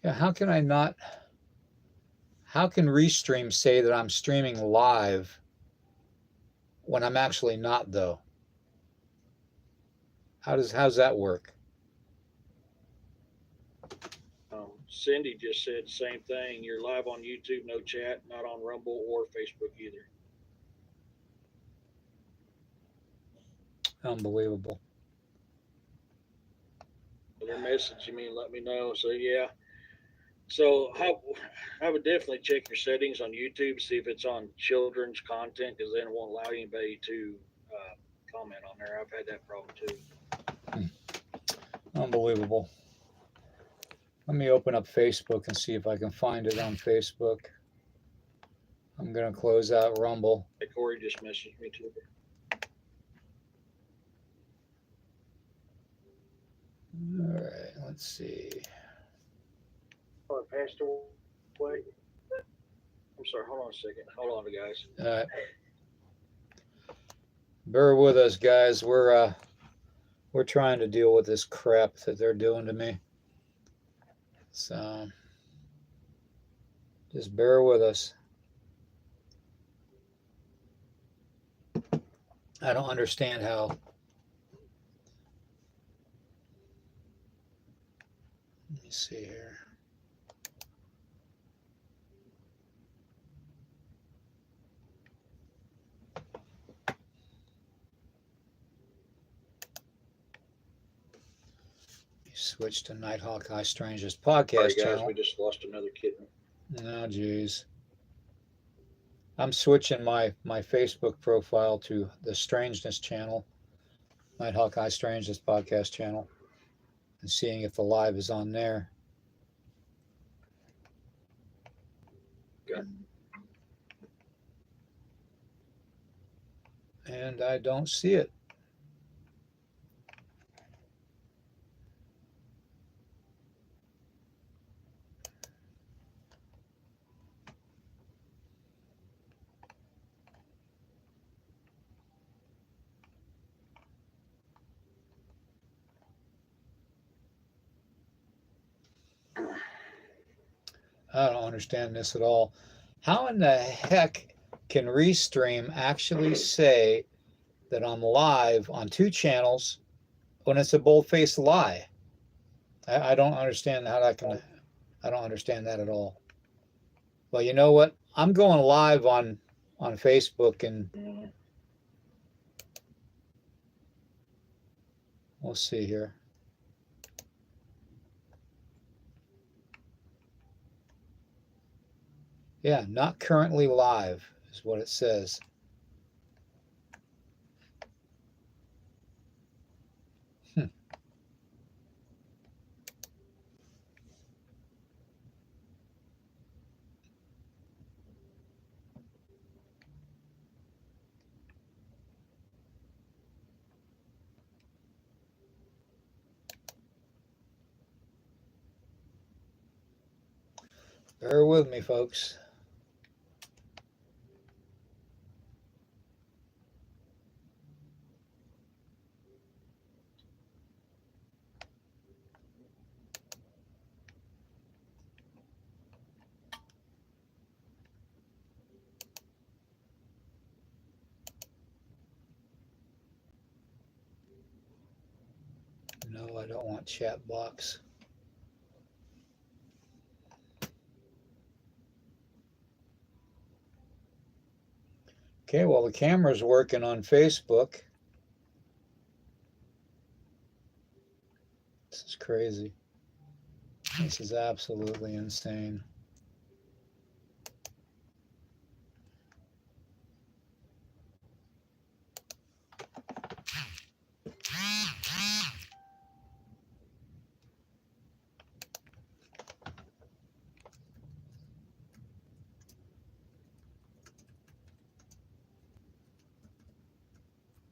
Yeah, how can Restream say that I'm streaming live when I'm actually not, though? How's that work? Cindy just said the same thing. You're live on YouTube, no chat, not on Rumble or Facebook either. Unbelievable. Their message, let me know. So yeah. So I would definitely check your settings on YouTube, see if it's on children's content, because then it won't allow anybody to comment on there. I've had that problem too. Unbelievable. Let me open up Facebook and see if I can find it on Facebook. I'm going to close out Rumble. Hey, Corey just messaged me too. All right, let's see. Oh, it passed away. I'm sorry, hold on a second. Hold on, guys. All right. Bear with us, guys. We're trying to deal with this crap that they're doing to me. So just bear with us. I don't understand how. Let me see here. Switch to Nighthawk High Strangeness Podcast Sorry, guys, channel. we just lost another kitten. Oh, geez. I'm switching my Facebook profile to the Strangeness channel, Nighthawk High Strangeness Podcast channel, and seeing if the live is on there. Okay. And I don't see it. I don't understand this at all. How in the heck can Restream actually say that I'm live on two channels when it's a bold-faced lie? I don't understand how that can. I don't understand that at all. Well, you know what? I'm going live on Facebook, and we'll see here. Yeah, not currently live is what it says. Bear with me, folks. No, I don't want chat box. Okay, well, the camera's working on Facebook. This is crazy. This is absolutely insane.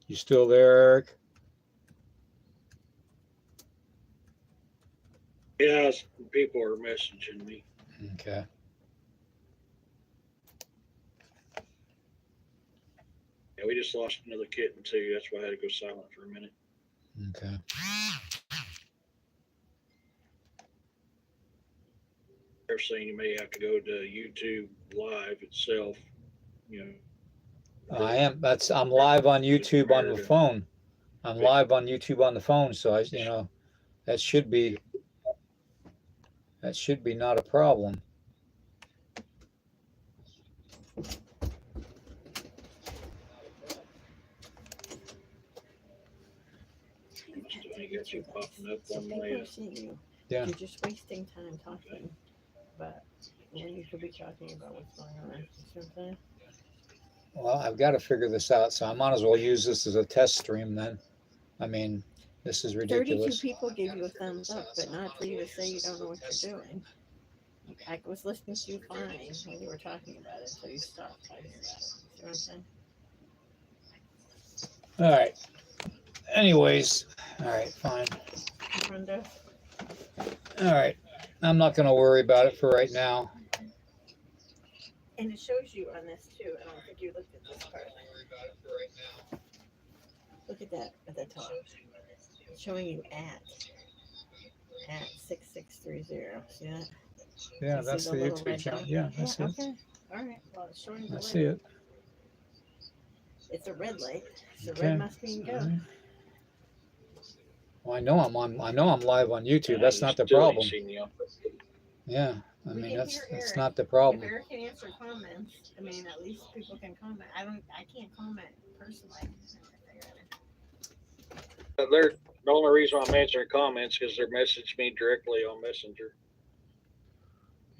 You still there, Eric? Yes, people are messaging me. Okay. Yeah, we just lost another kitten too. That's why I had to go silent for a minute. Okay. They're saying you may have to go to YouTube Live itself. You know. I am. I'm live on YouTube on the phone. I'm live on YouTube on the phone, so that should be not a problem. I got you popping up on People my. are seeing you. Yeah. You're just wasting time talking, but you could be talking about what's going on. You see what I'm saying? Well, I've got to figure this out, so I might as well use this as a test stream then. I mean, this is 32 ridiculous. people gave you a thumbs up, but not for you to say you don't know what you're doing. I was listening to you fine when you were talking about it, so you stopped talking about it. See what I'm saying? All right. Anyways, all right, fine. Brenda? All right. I'm not going to worry about it for right now. And it shows you on this too. I don't think you looked at this part. Look at that at the top. It's showing you at. at 6630. See that? Yeah, You that's see the little YouTube red channel. dot? Yeah, that's it. Okay. All right. Well, it's showing the I red. see it. It's a red light. So Okay. red must mean go. All right. Well, I know I'm live on YouTube. Yeah, That's you not the still ain't problem. seen you. Yeah, I We mean can that's hear that's Eric. not the If problem. Eric can answer comments, I mean, at least people can comment. I can't comment personally. They're the only reason I'm answering comments because they're messaging me directly on Messenger.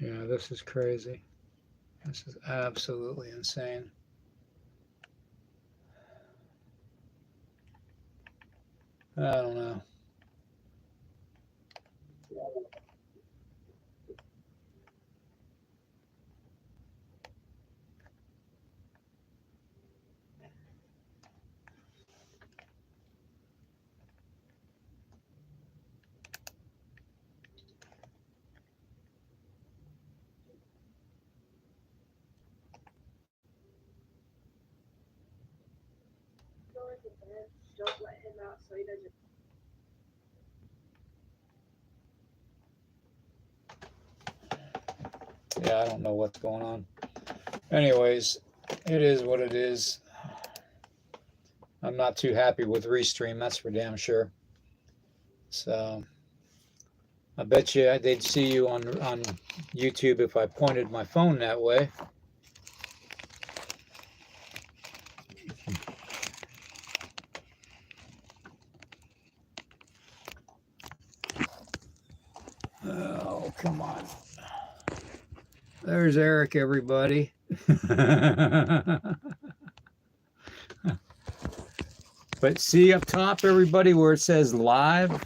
Yeah, this is crazy. This is absolutely insane. I don't know. Don't let him out so he doesn't. Yeah, I don't know what's going on. Anyways, it is what it is. I'm not too happy with Restream, that's for damn sure. So I bet you they'd see you on YouTube if I pointed my phone that way. Oh, come on. There's Eric, everybody. But see up top, everybody, where it says live?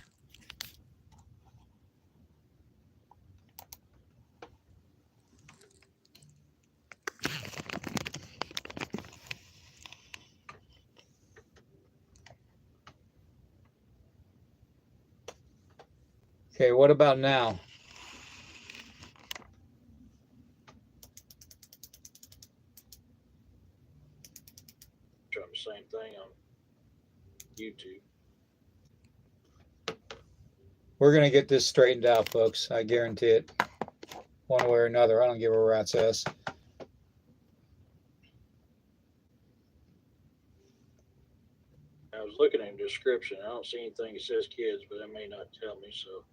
Okay, what about now? Trying the same thing on YouTube. We're going to get this straightened out, folks. I guarantee it. One way or another. I don't give a rat's ass. I was looking at the description. I don't see anything that says kids, but that may not tell me. So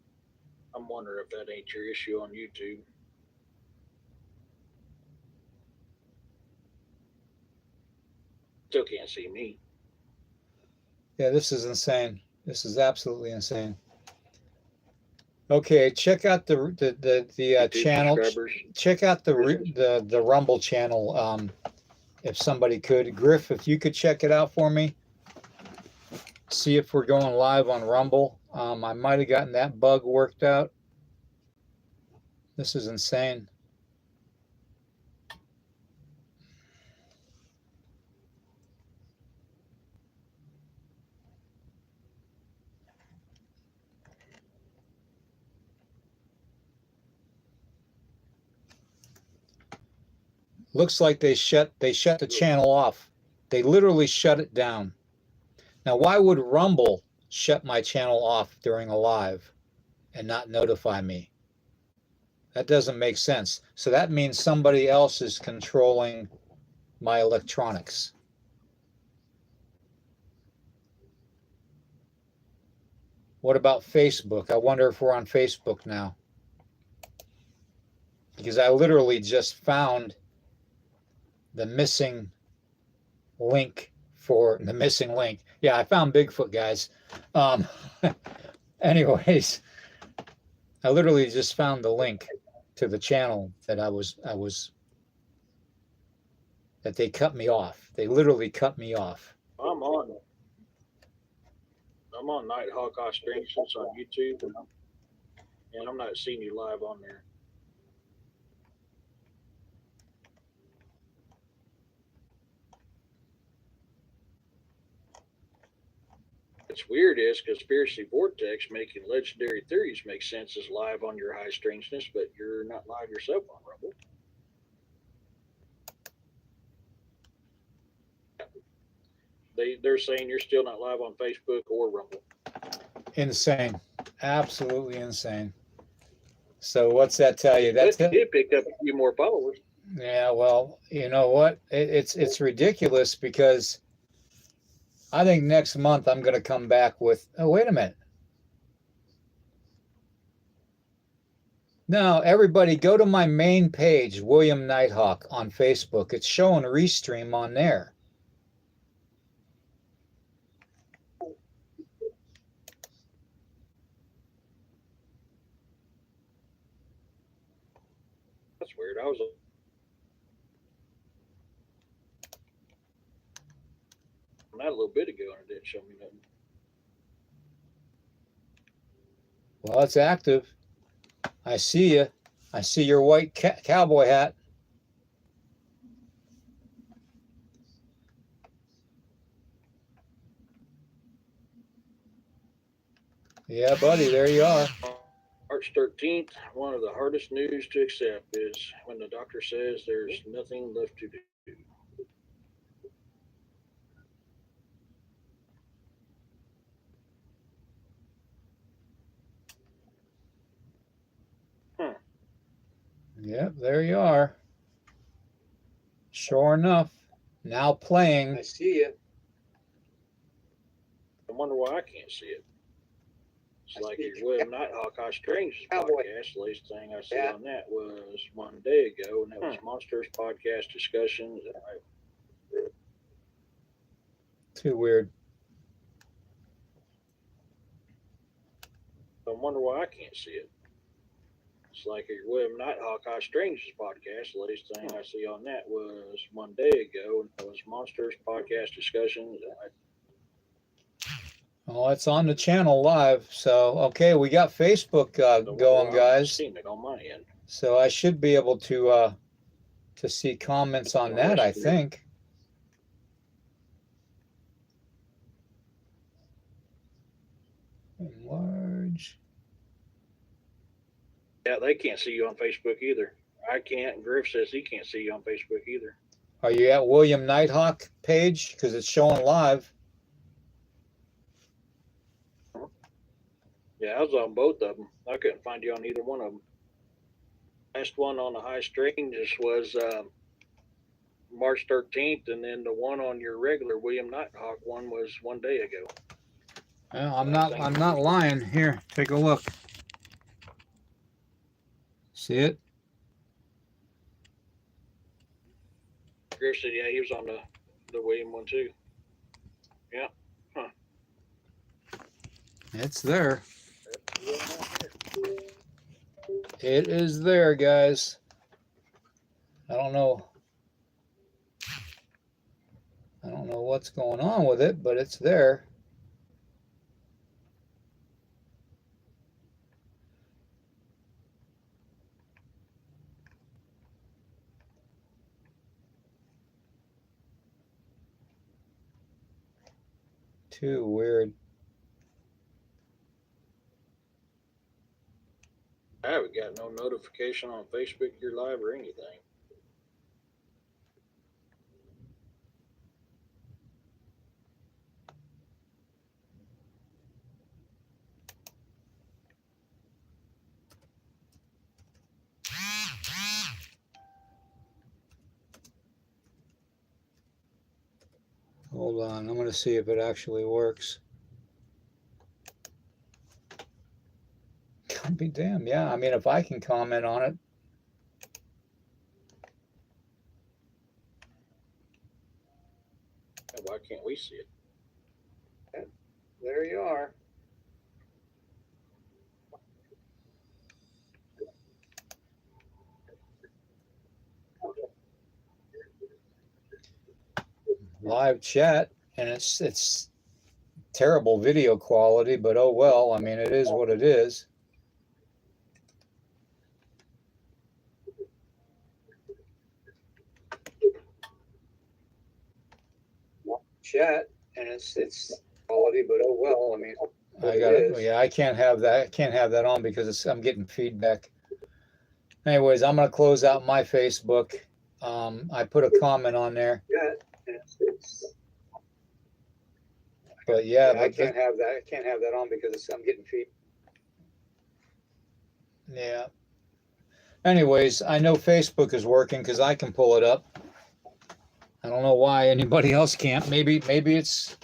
I'm wondering if that ain't your issue on YouTube. Still can't see me. Yeah, this is insane. This is absolutely insane. Okay, check out the YouTube channel. subscribers. Check out the Rumble channel. If somebody could, Griff, if you could check it out for me. See if we're going live on Rumble. I might have gotten that bug worked out. This is insane. Looks like they shut the channel off. They literally shut it down. Now, why would Rumble shut my channel off during a live and not notify me? That doesn't make sense. So that means somebody else is controlling my electronics. What about Facebook? I wonder if we're on Facebook now. Because I literally just found the missing link for the missing link. Yeah, I found Bigfoot, guys. Anyways, I literally just found the link to the channel that that they cut me off. They literally cut me off. I'm on Nighthawk High Strangeness on YouTube, and I'm not seeing you live on there. What's weird is Conspiracy Vortex making legendary theories make sense is live on your High Strangeness, but you're not live yourself on Rumble. They're saying you're still not live on Facebook or Rumble. Insane. Absolutely insane. So what's that tell you? But That's you it. did pick up a few more followers. Yeah, well, you know what? It's ridiculous because I think next month I'm going to come back with. Oh, wait a minute. Now, everybody, go to my main page, William Nighthawk, on Facebook. It's showing Restream on there. That's weird. I was on that a little bit ago and it didn't show me nothing. Well, it's active. I see you. I see your white cowboy hat. Yeah, buddy, there you are. March 13th, one of the hardest news to accept is when the doctor says there's nothing left to do. Yep, there you are. Sure enough, now playing. I see you. I wonder why I can't see it. It's I like see your you. William Nighthawk High Strangeness Cowboy. Podcast. The latest thing I saw Yeah. on that was one day ago, and that was Monsters Podcast discussions. Too weird. I wonder why I can't see it. It's like your William Nighthawk High Strangeness Podcast. The latest thing I see on that was one day ago, and that was Monsters Podcast discussions. Oh, it's on the channel live. So, okay, we got Facebook going, guys. Seen it on my end. So I should be able to see comments on that, I think. Enlarge. Yeah, they can't see you on Facebook either. I can't. And Griff says he can't see you on Facebook either. Are you at William Nighthawk page? Because it's showing live. Yeah, I was on both of them. I couldn't find you on either one of them. Last one on the High Strangeness was March 13th, and then the one on your regular William Nighthawk one was one day ago. Well, I'm not lying. Here, take a look. See it? Griff said, yeah, he was on the William one too. Yeah. Huh. It's there. It is there, guys. I don't know what's going on with it, but it's there. Too weird. I haven't got no notification on Facebook you're live or anything. Hold on, I'm going to see if it actually works. I'll be damned. Yeah, I mean, if I can comment on it. Why can't we see it? There you are. Live chat, and it's terrible video quality, but oh well. I mean, it is what it is. Chat, and it's quality, but oh well. I mean, I got it. Yeah, I can't have that. I can't have that on because I'm getting feedback. Anyways, I'm gonna close out my Facebook. I put a comment on there. Yeah, but yeah, I can't have that. I can't have that on because I'm getting feedback. Yeah. Anyways, I know Facebook is working because I can pull it up. I don't know why anybody else can't. Maybe it's,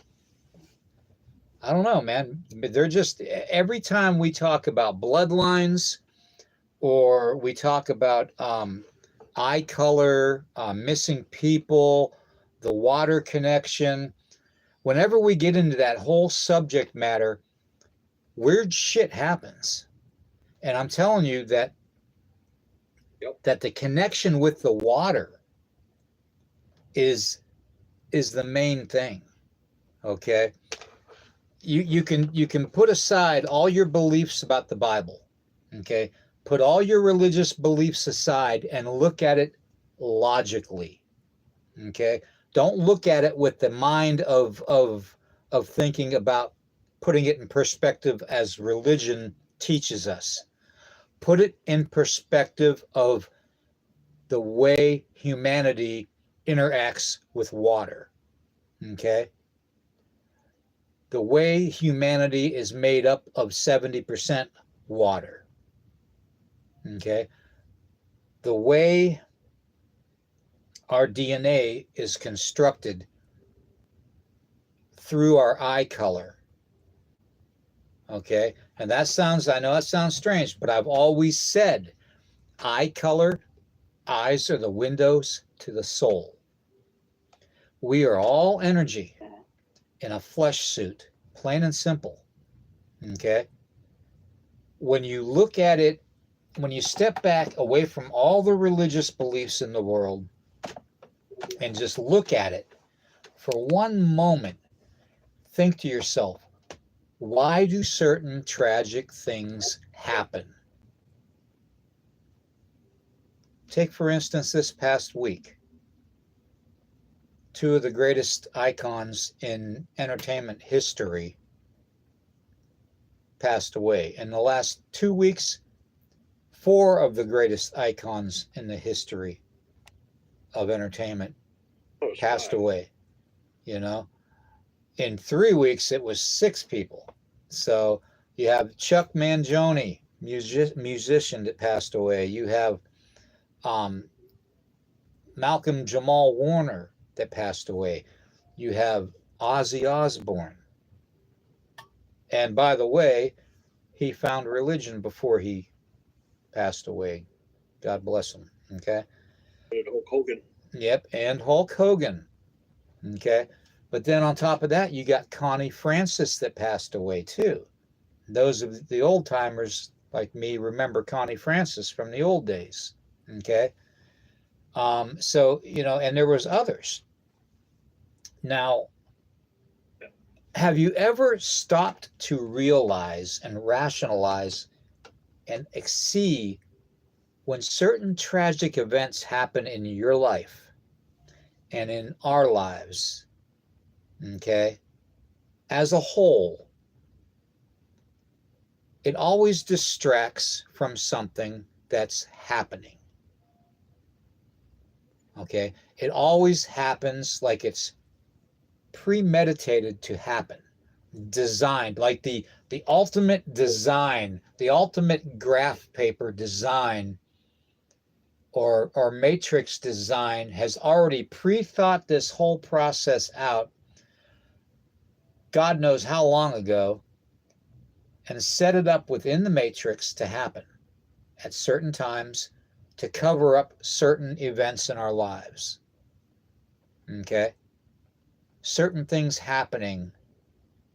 I don't know, man. They're just, every time we talk about bloodlines or we talk about eye color, missing people, the water connection, whenever we get into that whole subject matter, weird shit happens. And I'm telling you that that the connection with the water is the main thing. Okay? You can put aside all your beliefs about the Bible. Okay? Put all your religious beliefs aside and look at it logically. Okay? Don't look at it with the mind of thinking about putting it in perspective as religion teaches us. Put it in perspective of the way humanity interacts with water. Okay? The way humanity is made up of 70% water. Okay? The way our DNA is constructed through our eye color. Okay? And that sounds, I know that sounds strange, but I've always said eye color, eyes are the windows to the soul. We are all energy in a flesh suit, plain and simple. Okay? When you look at it, when you step back away from all the religious beliefs in the world and just look at it for one moment, think to yourself, why do certain tragic things happen? Take, for instance, this past week. Two of the greatest icons in entertainment history passed away. In the last 2 weeks, 4 of the greatest icons in the history of entertainment passed away. You know, in 3 weeks, it was 6 people. So you have Chuck Mangione, musician that passed away. You have Malcolm Jamal Warner that passed away. You have Ozzy Osbourne. And by the way, he found religion before he passed away. God bless him. Okay. And Hulk Hogan. Yep. And Hulk Hogan. Okay. But then on top of that, you got Connie Francis that passed away too. Those of the old timers like me remember Connie Francis from the old days. Okay. So, you know, and there was others. Now, have you ever stopped to realize and rationalize and see when certain tragic events happen in your life and in our lives, okay, as a whole, it always distracts from something that's happening. Okay, it always happens like it's premeditated to happen, designed, like the ultimate design, the ultimate graph paper design or matrix design has already pre-thought this whole process out, God knows how long ago, and set it up within the matrix to happen at certain times to cover up certain events in our lives. Okay? Certain things happening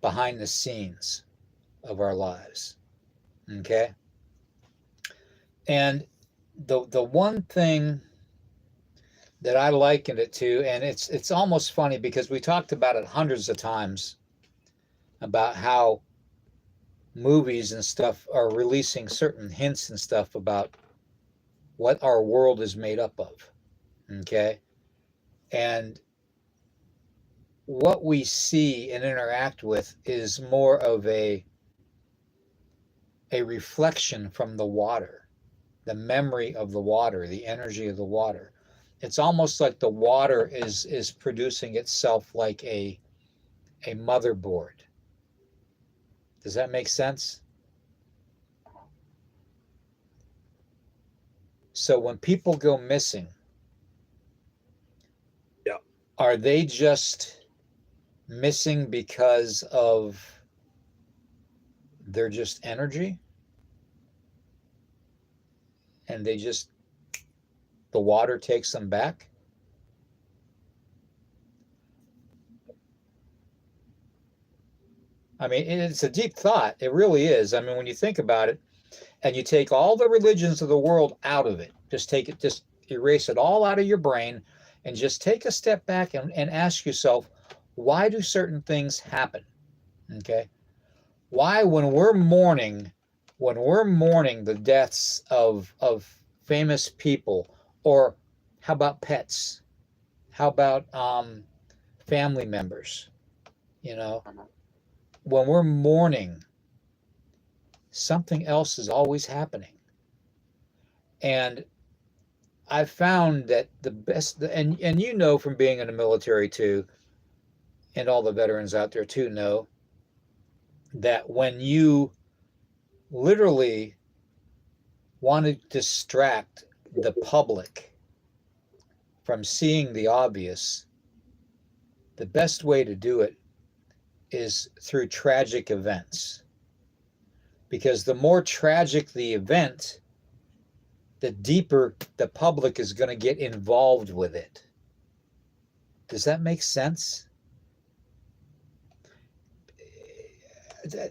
behind the scenes of our lives. Okay? And the one thing that I liken it to, and it's almost funny because we talked about it hundreds of times about how movies and stuff are releasing certain hints and stuff about what our world is made up of. Okay? And what we see and interact with is more of a reflection from the water, the memory of the water, the energy of the water. It's almost like the water is producing itself like a motherboard. Does that make sense? So when people go missing, Yeah. are they just missing because of they're just energy? And they just, the water takes them back? I mean, it's a deep thought. It really is. I mean, when you think about it, and you take all the religions of the world out of it, just take it, just erase it all out of your brain, and just take a step back and ask yourself, why do certain things happen? Okay. Why, when we're mourning the deaths of famous people, or how about pets? How about family members? You know, when we're mourning, something else is always happening. And I've found that the best, and you know from being in the military too, and all the veterans out there too know that when you literally want to distract the public from seeing the obvious, the best way to do it is through tragic events. Because the more tragic the event, the deeper the public is going to get involved with it. Does that make sense?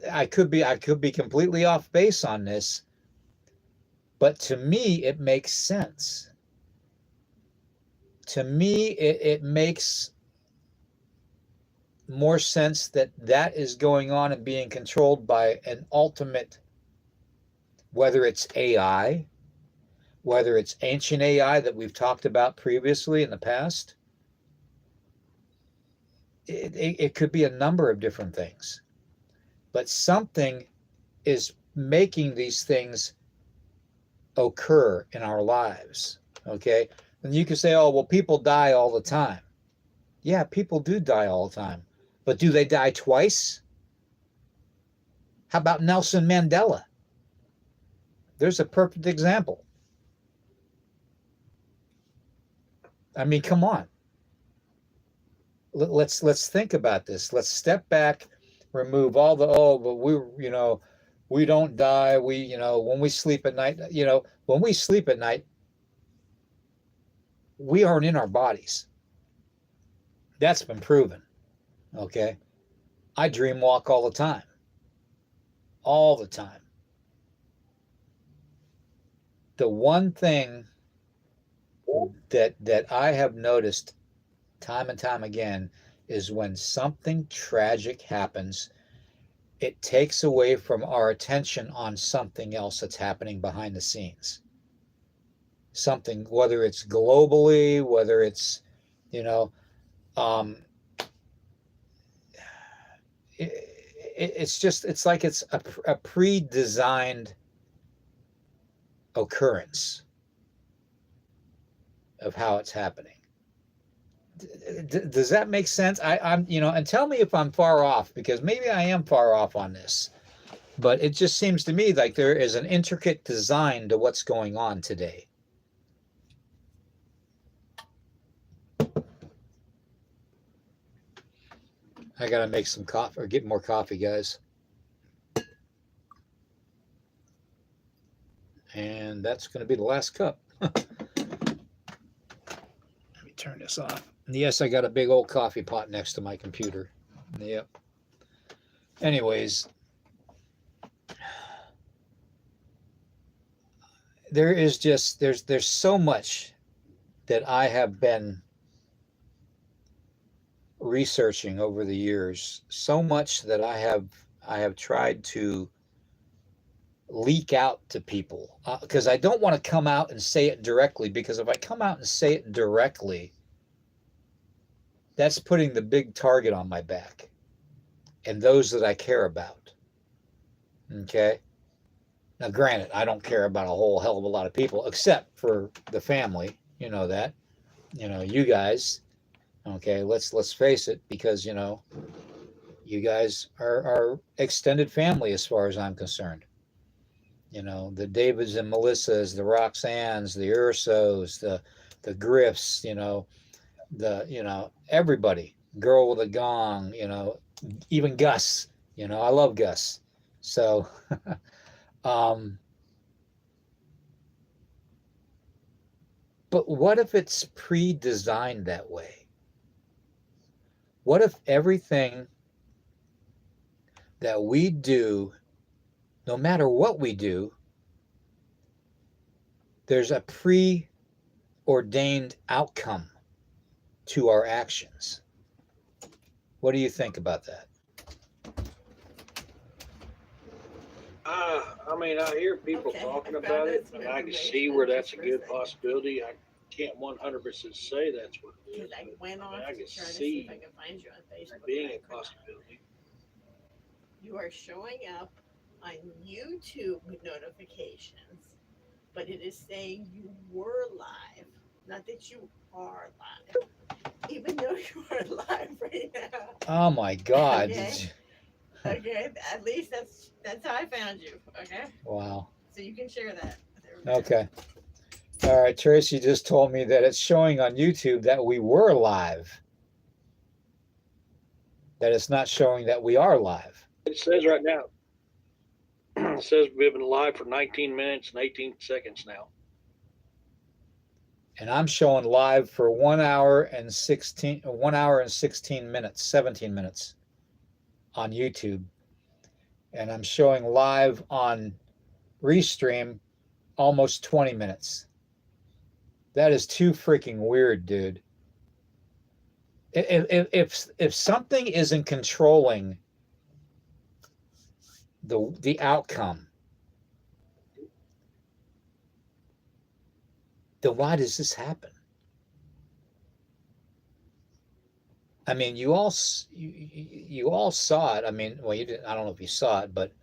I could be completely off base on this, but to me it makes sense. To me it makes more sense that that is going on and being controlled by an ultimate, whether it's AI, whether it's ancient AI that we've talked about previously in the past. It could be a number of different things, but something is making these things occur in our lives. Okay. And you can say, oh, well, people die all the time. Yeah, people do die all the time, but do they die twice? How about Nelson Mandela? There's a perfect example. I mean, come on. Let's think about this. Let's step back, remove all the, oh, but we don't die. When we sleep at night, when we sleep at night, we aren't in our bodies. That's been proven. Okay. I dream walk all the time. All the time. The one thing that I have noticed time and time again is when something tragic happens, it takes away from our attention on something else that's happening behind the scenes. Something, whether it's globally, whether it's, it's like it's a pre-designed occurrence of how it's happening. Does that make sense? I'm, and tell me if I'm far off, because maybe I am far off on this, but it just seems to me like there is an intricate design to what's going on today. I gotta make some coffee or get more coffee, guys. And that's going to be the last cup. Let me turn this off. And yes, I got a big old coffee pot next to my computer. Yep. Anyways, there's so much that I have been researching over the years, so much that I have tried to leak out to people, because I don't want to come out and say it directly, because if I come out and say it directly, that's putting the big target on my back and those that I care about. Okay. Now, granted, I don't care about a whole hell of a lot of people except for the family. You know that. You guys. Okay, let's face it, because you guys are extended family as far as I'm concerned. the Davids and Melissas, the Roxannes, the Ursos, the Griffs, everybody, Girl with a Gong, even Gus, I love Gus. So, but what if it's pre-designed that way? What if everything that we do, no matter what we do, there's a preordained outcome to our actions? What do you think about that? I hear people talking about it, and I can see where that's a good possibility. I can't 100% say that's what it is. I went on I to can try to see see if I can find you on Facebook. being and I a could not. possibility. You are showing up on YouTube notifications, but it is saying you were live, not that you are live, even though you are live right now. Oh my God. Okay. Okay, at least that's how I found you. Okay, Wow. so you can share that with everybody. Okay. All right. Tracy just told me that it's showing on YouTube that we were live, that it's not showing that we are live. It says right now, it says we've been live for 19 minutes and 18 seconds now. And I'm showing live for 1 hour and 16 minutes, 17 minutes on YouTube. And I'm showing live on Restream almost 20 minutes. That is too freaking weird, dude. If something isn't controlling the outcome, then why does this happen? I mean, you all saw it. I mean, well, you didn't. I don't know if you saw it, but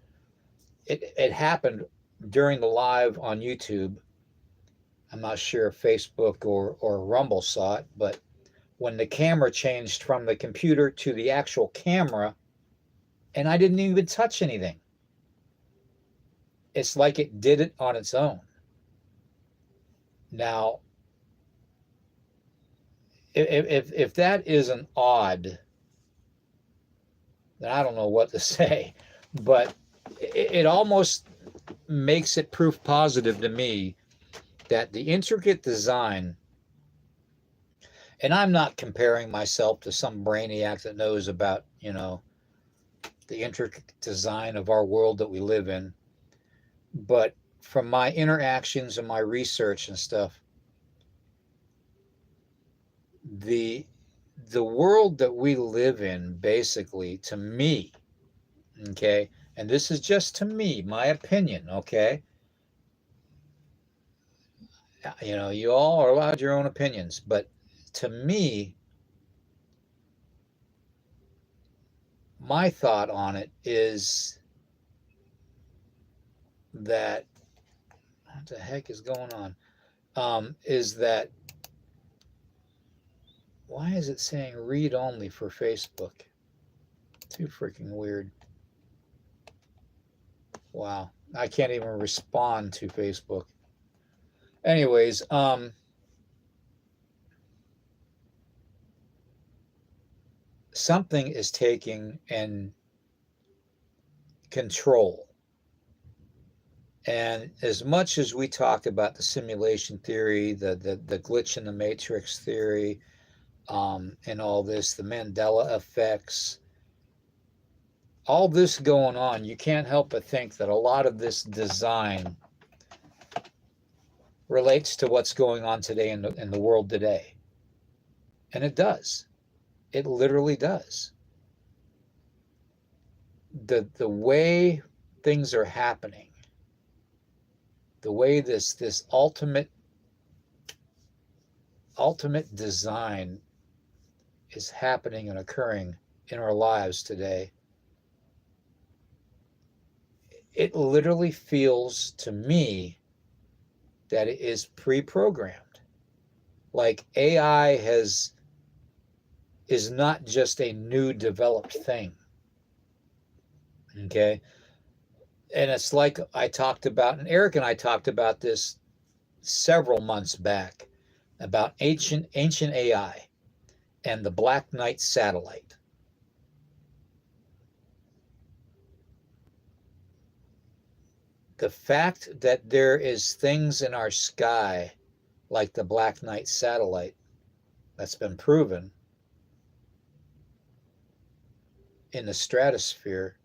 it happened during the live on YouTube. I'm not sure if Facebook or Rumble saw it, but when the camera changed from the computer to the actual camera, and I didn't even touch anything. It's like it did it on its own. Now, if that isn't odd, then I don't know what to say. But it almost makes it proof positive to me that the intricate design, and I'm not comparing myself to some brainiac that knows about, the intricate design of our world that we live in, but from my interactions and my research and stuff, the world that we live in, basically, to me, okay, and this is just to me, my opinion, okay, you all are allowed your own opinions, but to me, my thought on it is that, what the heck is going on? Is that, why is it saying read only for Facebook? Too freaking weird. Wow. I can't even respond to Facebook. Anyways, something is taking and control. And as much as we talk about the simulation theory, the glitch in the matrix theory, and all this, the Mandela effects, all this going on, you can't help but think that a lot of this design relates to what's going on today in the world today. And it does. It literally does. The way things are happening, the way this ultimate design is happening and occurring in our lives today, it literally feels to me that it is pre-programmed. Like AI is not just a new developed thing. Okay? And it's like I talked about, and Eric and I talked about this several months back about ancient AI and the Black Knight satellite. The fact that there is things in our sky like the Black Knight satellite that's been proven in the stratosphere.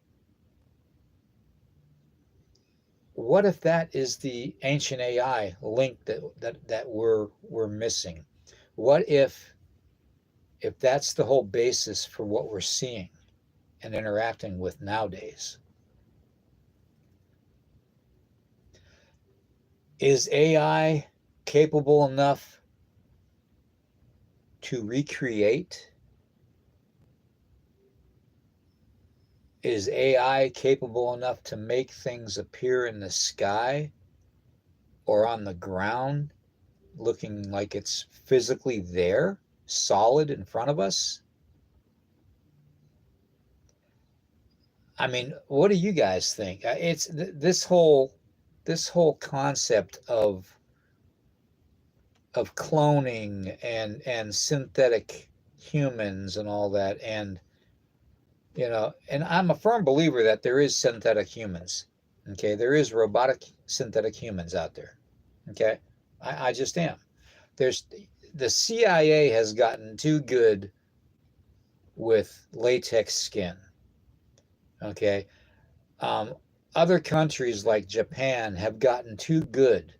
What if that is the ancient AI link that we're missing? What if that's the whole basis for what we're seeing and interacting with nowadays? Is AI capable enough to recreate? Is AI capable enough to make things appear in the sky or on the ground looking like it's physically there, solid in front of us? I mean, what do you guys think? It's this whole concept of cloning and synthetic humans and all that, and and I'm a firm believer that there is synthetic humans. Okay, there is robotic synthetic humans out there. Okay, I just am. There's the CIA has gotten too good with latex skin. Okay, um, other countries like Japan have gotten too good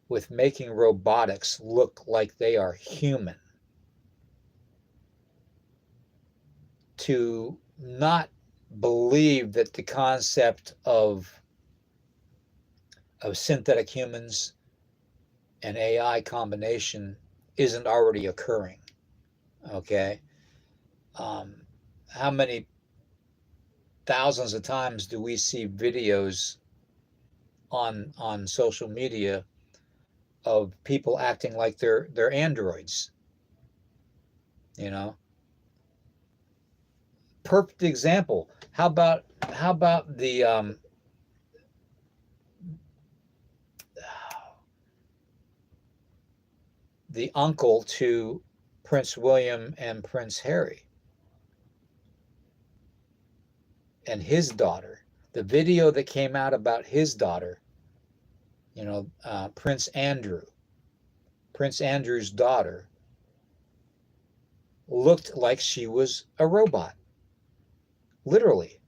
with making robotics look like they are human to not believe that the concept of synthetic humans and AI combination isn't already occurring. Okay, um, how many thousands of times do we see videos on social media of people acting like they're androids? You know, perfect example. How about the uncle to Prince William and Prince Harry and his daughter? The video that came out about his daughter, Prince Andrew, Prince Andrew's daughter, looked like she was a robot. Literally.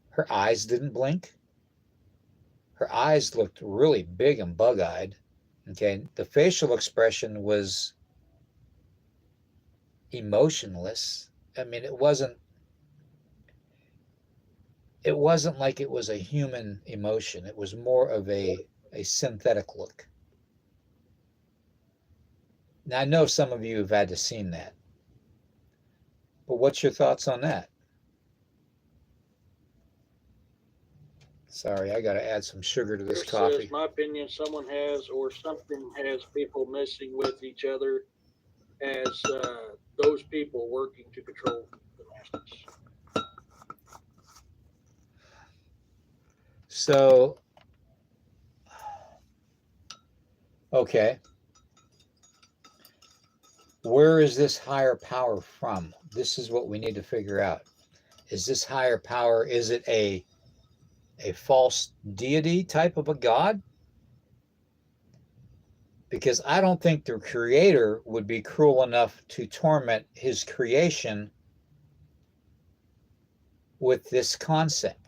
Her eyes didn't blink. Her eyes looked really big and bug-eyed. Okay. The facial expression was emotionless. I mean, it wasn't like it was a human emotion. It was more of a synthetic look. Now I know some of you have had to seen that, but what's your thoughts on that? Sorry, I got to add some sugar to this coffee. Says, my opinion, someone has or something has people messing with each other as those people working to control the masses. So, okay, where is this higher power from? This is what we need to figure out. Is this higher power, is it a false deity type of a god? Because I don't think the creator would be cruel enough to torment his creation with this concept.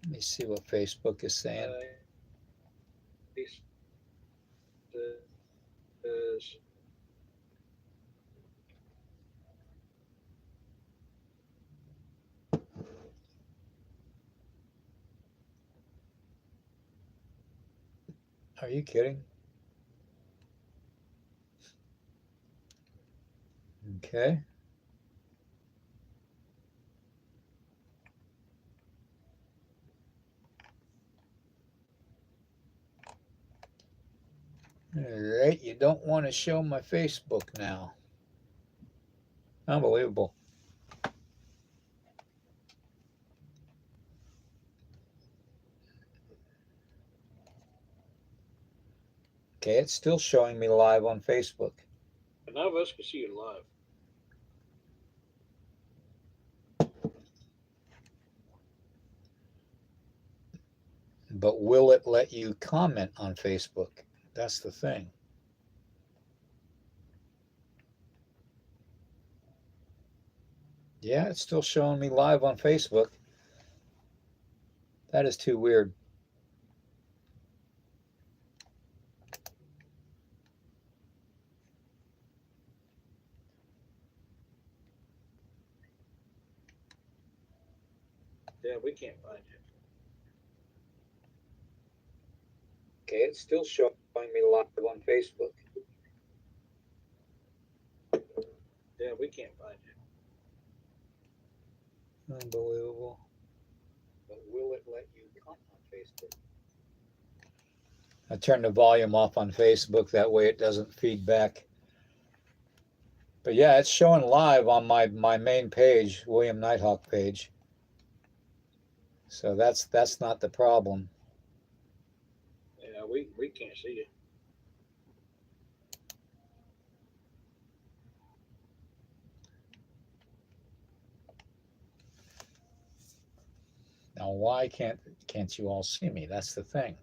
Let me see what Facebook is saying. He says, Are you kidding? Okay. All right, you don't want to show my Facebook now. Unbelievable. Okay, it's still showing me live on Facebook. And none of us can see you live. But will it let you comment on Facebook? That's the thing. Yeah, it's still showing me live on Facebook. That is too weird. Yeah, we can't find you. Okay, it's still showing me live on Facebook. Yeah, we can't find you. Unbelievable. But will it let you comment on Facebook? I turned the volume off on Facebook. That way it doesn't feed back. But yeah, it's showing live on my main page, William Nighthawk page. So that's not the problem. Yeah, we can't see you. Now why can't you all see me? That's the thing.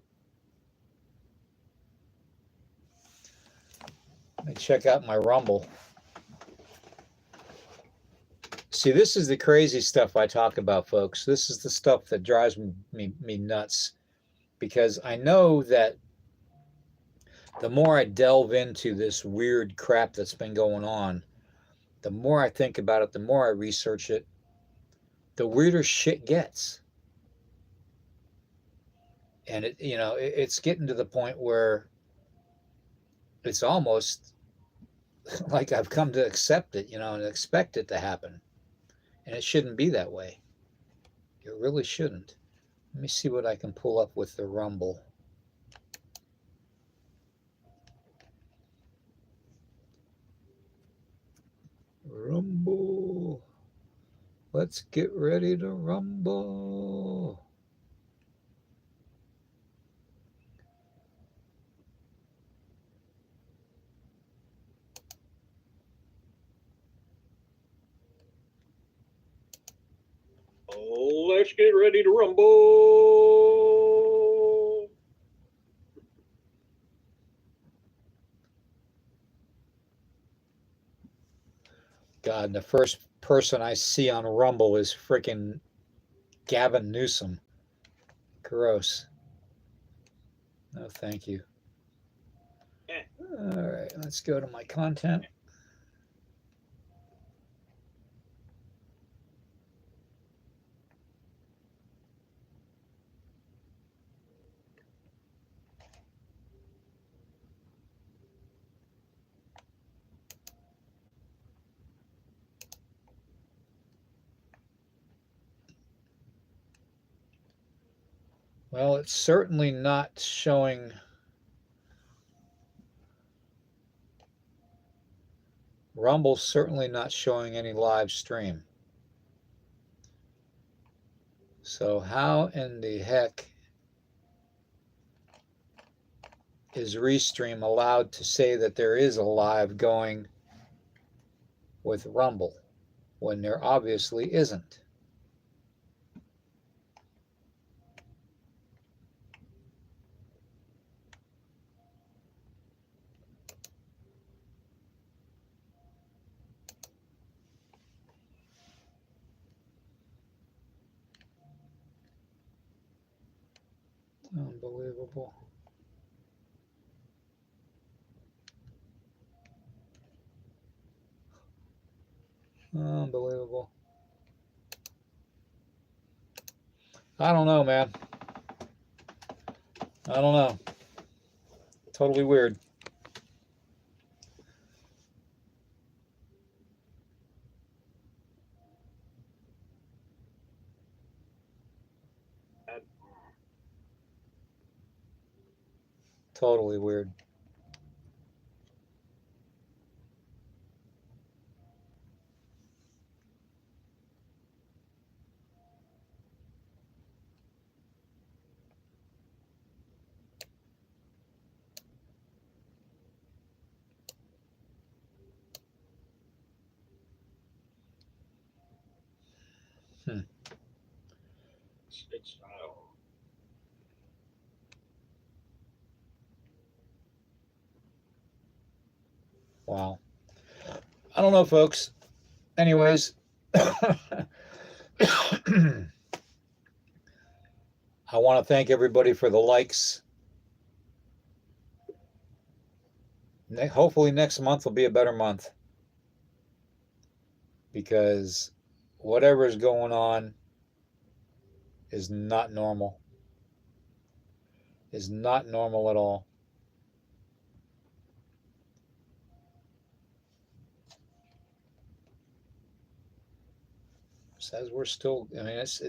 Let me check out my Rumble. See, this is the crazy stuff I talk about, folks. This is the stuff that drives me nuts, because I know that the more I delve into this weird crap that's been going on, the more I think about it, the more I research it, the weirder shit gets. And it's getting to the point where it's almost like I've come to accept it, and expect it to happen. And it shouldn't be that way. It really shouldn't. Let me see what I can pull up with the Rumble. Rumble. Let's get ready to rumble. Oh, let's get ready to rumble. God, and the first person I see on Rumble is freaking Gavin Newsom. Gross. No, thank you. All right, let's go to my content. Well, it's certainly not showing. Rumble's certainly not showing any live stream. So how in the heck is Restream allowed to say that there is a live going with Rumble when there obviously isn't? Unbelievable. Unbelievable. I don't know, man. I don't know. Totally weird. Totally weird. Hmm. It's I don't. Wow. I don't know, folks. Anyways, I want to thank everybody for the likes. Hopefully next month will be a better month, because whatever is going on is not normal. Is not normal at all. Says we're still, I mean, it's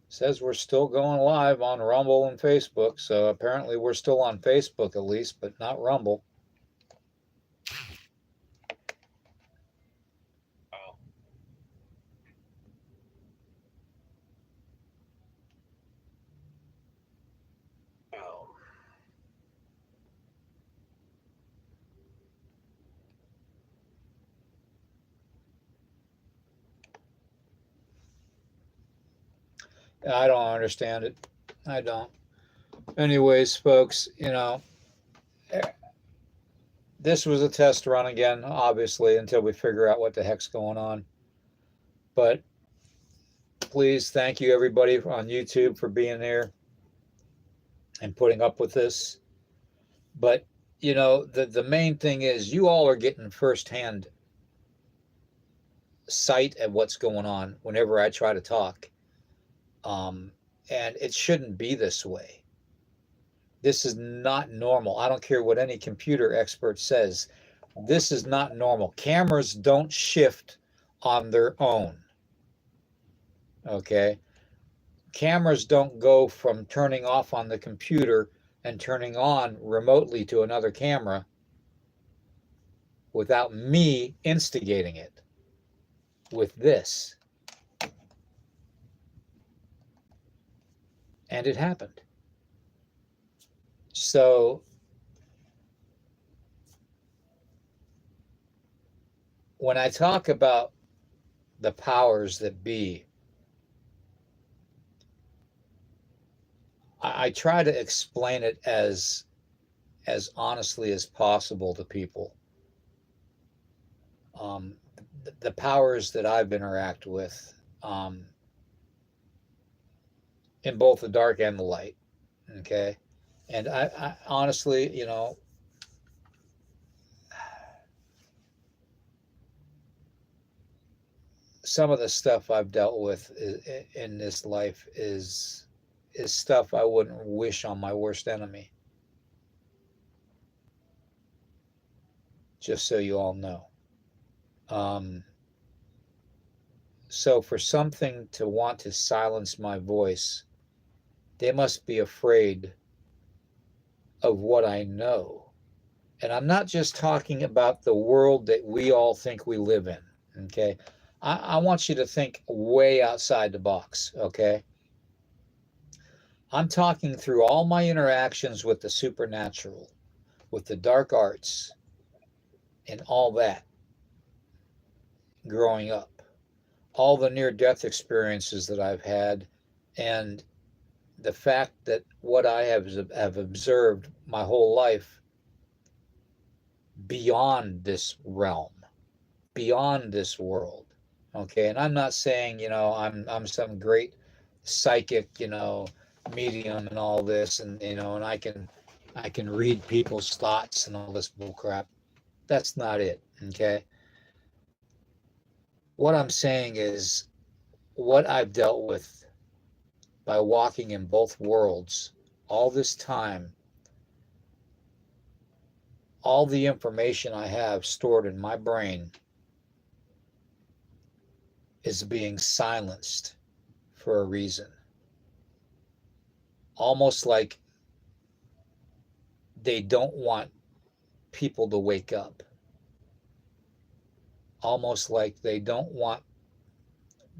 says we're still going live on Rumble and Facebook. So apparently we're still on Facebook at least, but not Rumble. Wow. Wow. I don't understand it. I don't. Anyways, folks, this was a test run again, obviously, until we figure out what the heck's going on. But please, thank you everybody on YouTube for being there and putting up with this. But the main thing is you all are getting firsthand sight at what's going on whenever I try to talk. And it shouldn't be this way. This is not normal. I don't care what any computer expert says. This is not normal. Cameras don't shift on their own. Okay? Cameras don't go from turning off on the computer and turning on remotely to another camera without me instigating it with this. And it happened. So when I talk about the powers that be, I try to explain it as honestly as possible to people. The powers that I've interacted with, in both the dark and the light, okay? And I honestly, some of the stuff I've dealt with in this life is stuff I wouldn't wish on my worst enemy. Just so you all know. So for something to want to silence my voice, they must be afraid of what I know. And I'm not just talking about the world that we all think we live in, okay? I want you to think way outside the box, okay? I'm talking through all my interactions with the supernatural, with the dark arts, and all that growing up, all the near-death experiences that I've had, and the fact that what I have observed my whole life beyond this realm, beyond this world. Okay, and I'm not saying I'm some great psychic medium and all this, and and I can read people's thoughts and all this bull crap. That's not it. Okay, what I'm saying is what I've dealt with by walking in both worlds all this time, all the information I have stored in my brain is being silenced for a reason. Almost like they don't want people to wake up. Almost like they don't want,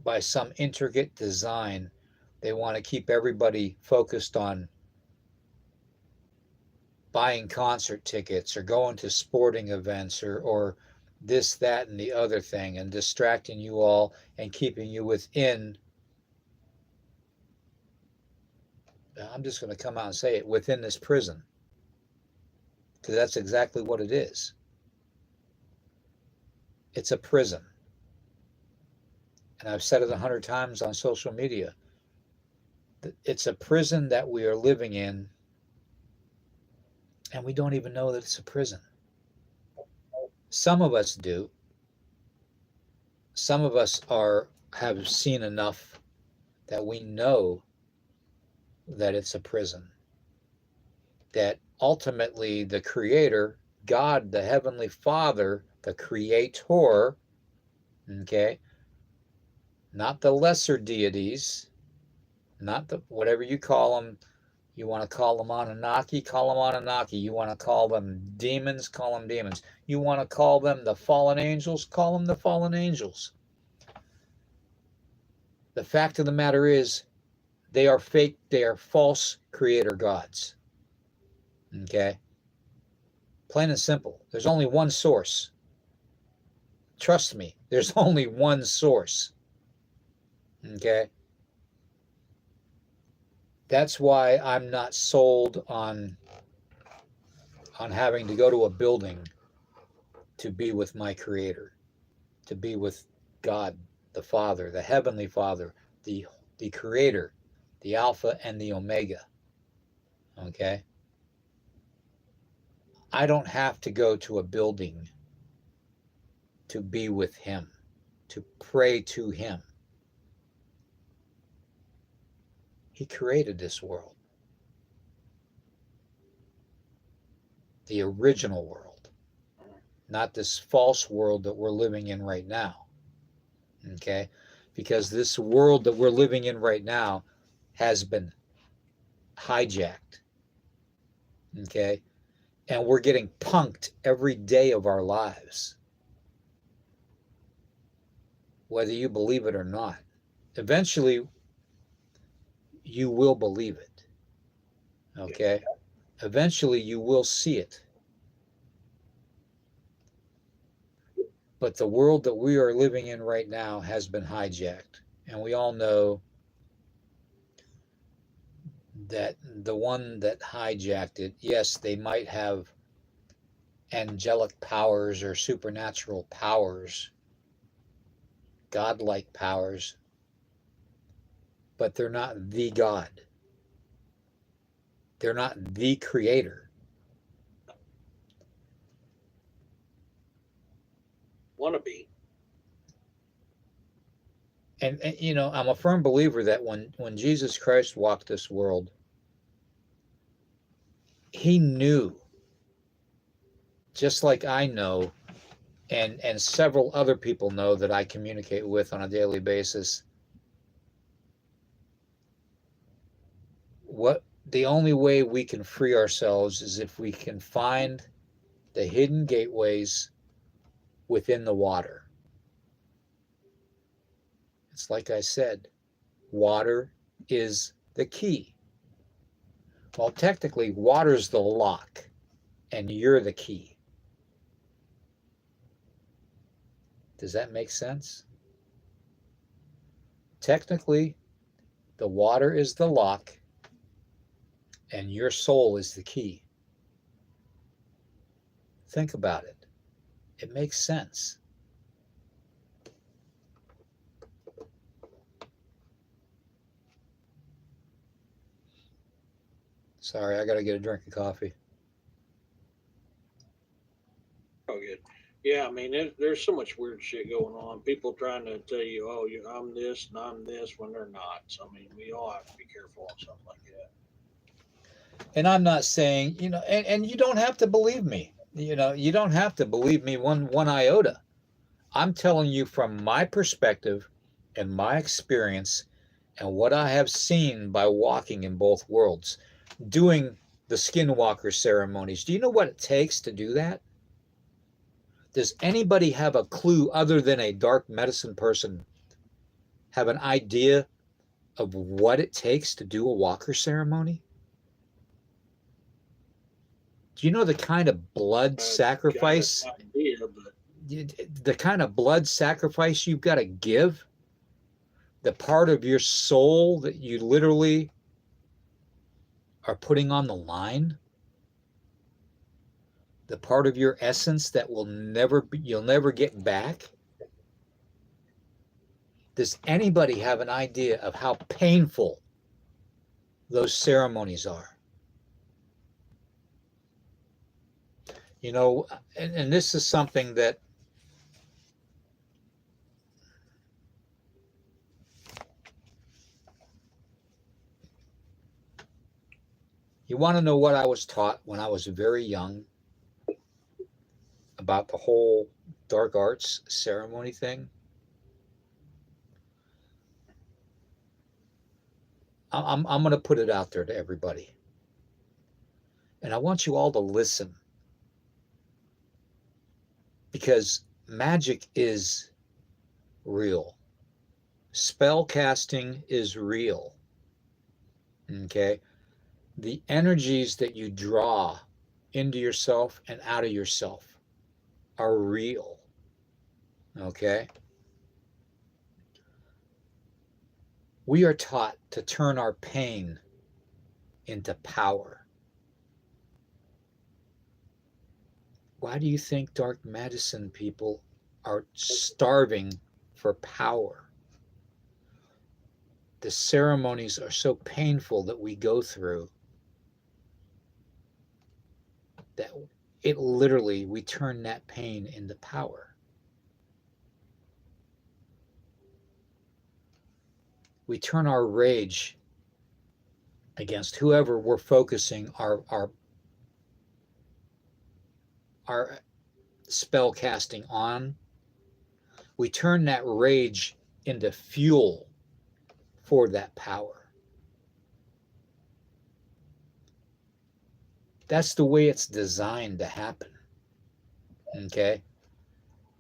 by some intricate design, they want to keep everybody focused on buying concert tickets or going to sporting events or this, that, and the other thing, and distracting you all and keeping you within, I'm just going to come out and say it, within this prison. Because that's exactly what it is. It's a prison. And I've said it 100 times on social media. It's a prison that we are living in, and we don't even know that it's a prison. Some of us do. Some of us have seen enough that we know that it's a prison. That ultimately the Creator, God, the Heavenly Father, the Creator, okay, not the lesser deities, not the whatever you call them. You want to call them Anunnaki, call them Anunnaki. You want to call them demons, call them demons. You want to call them the fallen angels, call them the fallen angels. The fact of the matter is, they are fake, they are false creator gods. Okay? Plain and simple. There's only one source. Trust me, there's only one source. Okay? That's why I'm not sold on having to go to a building to be with my Creator, to be with God, the Father, the Heavenly Father, the Creator, the Alpha and the Omega. Okay? I don't have to go to a building to be with Him, to pray to Him. He created this world. The original world. Not this false world that we're living in right now. Okay? Because this world that we're living in right now has been hijacked. Okay? And we're getting punked every day of our lives. Whether you believe it or not. Eventually, you will believe it. Okay? Eventually, you will see it. But the world that we are living in right now has been hijacked. And we all know that the one that hijacked it, yes, they might have angelic powers or supernatural powers, godlike powers, but they're not the God. They're not the Creator. Wanna be. And you know, I'm a firm believer that when Jesus Christ walked this world, He knew, just like I know, and several other people know that I communicate with on a daily basis, what the only way we can free ourselves is if we can find the hidden gateways within the water. It's like I said, water is the key. Well, technically, water's the lock, and you're the key. Does that make sense? Technically, the water is the lock, and your soul is the key. Think about it. It makes sense. Sorry, I got to get a drink of coffee. Oh, good. Yeah, I mean, there's so much weird shit going on. People trying to tell you, oh, I'm this and I'm this when they're not. So, I mean, we all have to be careful on something like that. And I'm not saying, you know, and you don't have to believe me. You know, you don't have to believe me one iota. I'm telling you from my perspective and my experience and what I have seen by walking in both worlds, doing the skinwalker ceremonies. Do you know what it takes to do that? Does anybody have a clue other than a dark medicine person have an idea of what it takes to do a walker ceremony? Do you know the kind of blood sacrifice? Got an idea, but the kind of blood sacrifice you've got to give, the part of your soul that you literally are putting on the line, the part of your essence that you'll never get back. Does anybody have an idea of how painful those ceremonies are? You know, and this is something that you want to know what I was taught when I was very young about the whole dark arts ceremony thing? I'm going to put it out there to everybody. And I want you all to listen. Because magic is real. Spell casting is real. Okay? The energies that you draw into yourself and out of yourself are real. Okay? We are taught to turn our pain into power. Why do you think dark medicine people are starving for power? The ceremonies are so painful that we go through that it literally, we turn that pain into power. We turn our rage against whoever we're focusing our spell casting on. We turn that rage into fuel for that power. That's the way it's designed to happen. Okay?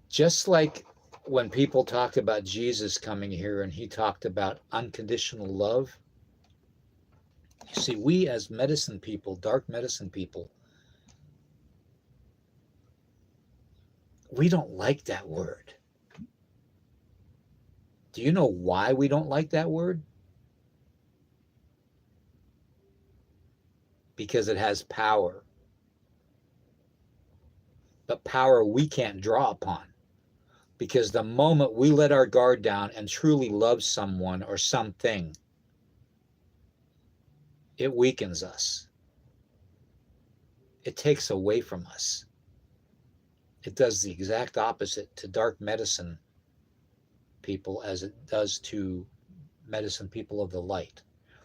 Just like when people talk about Jesus coming here and he talked about unconditional love, you see, we as medicine people, dark medicine people, we don't like that word. Do you know why we don't like that word? Because it has power. But power we can't draw upon. Because the moment we let our guard down and truly love someone or something, it weakens us. It takes away from us. It does the exact opposite to dark medicine people as it does to medicine people of the light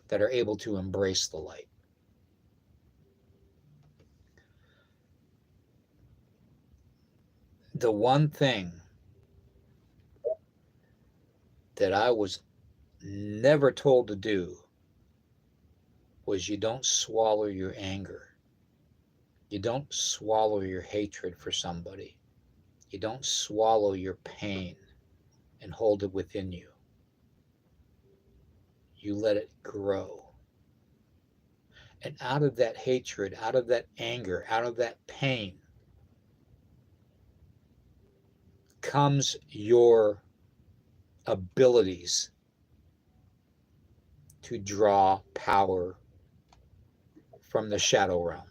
that are able to embrace the light. The one thing that I was never told to do was you don't swallow your anger. You don't swallow your hatred for somebody. You don't swallow your pain and hold it within you. You let it grow. And out of that hatred, out of that anger, out of that pain comes your abilities to draw power from the shadow realm,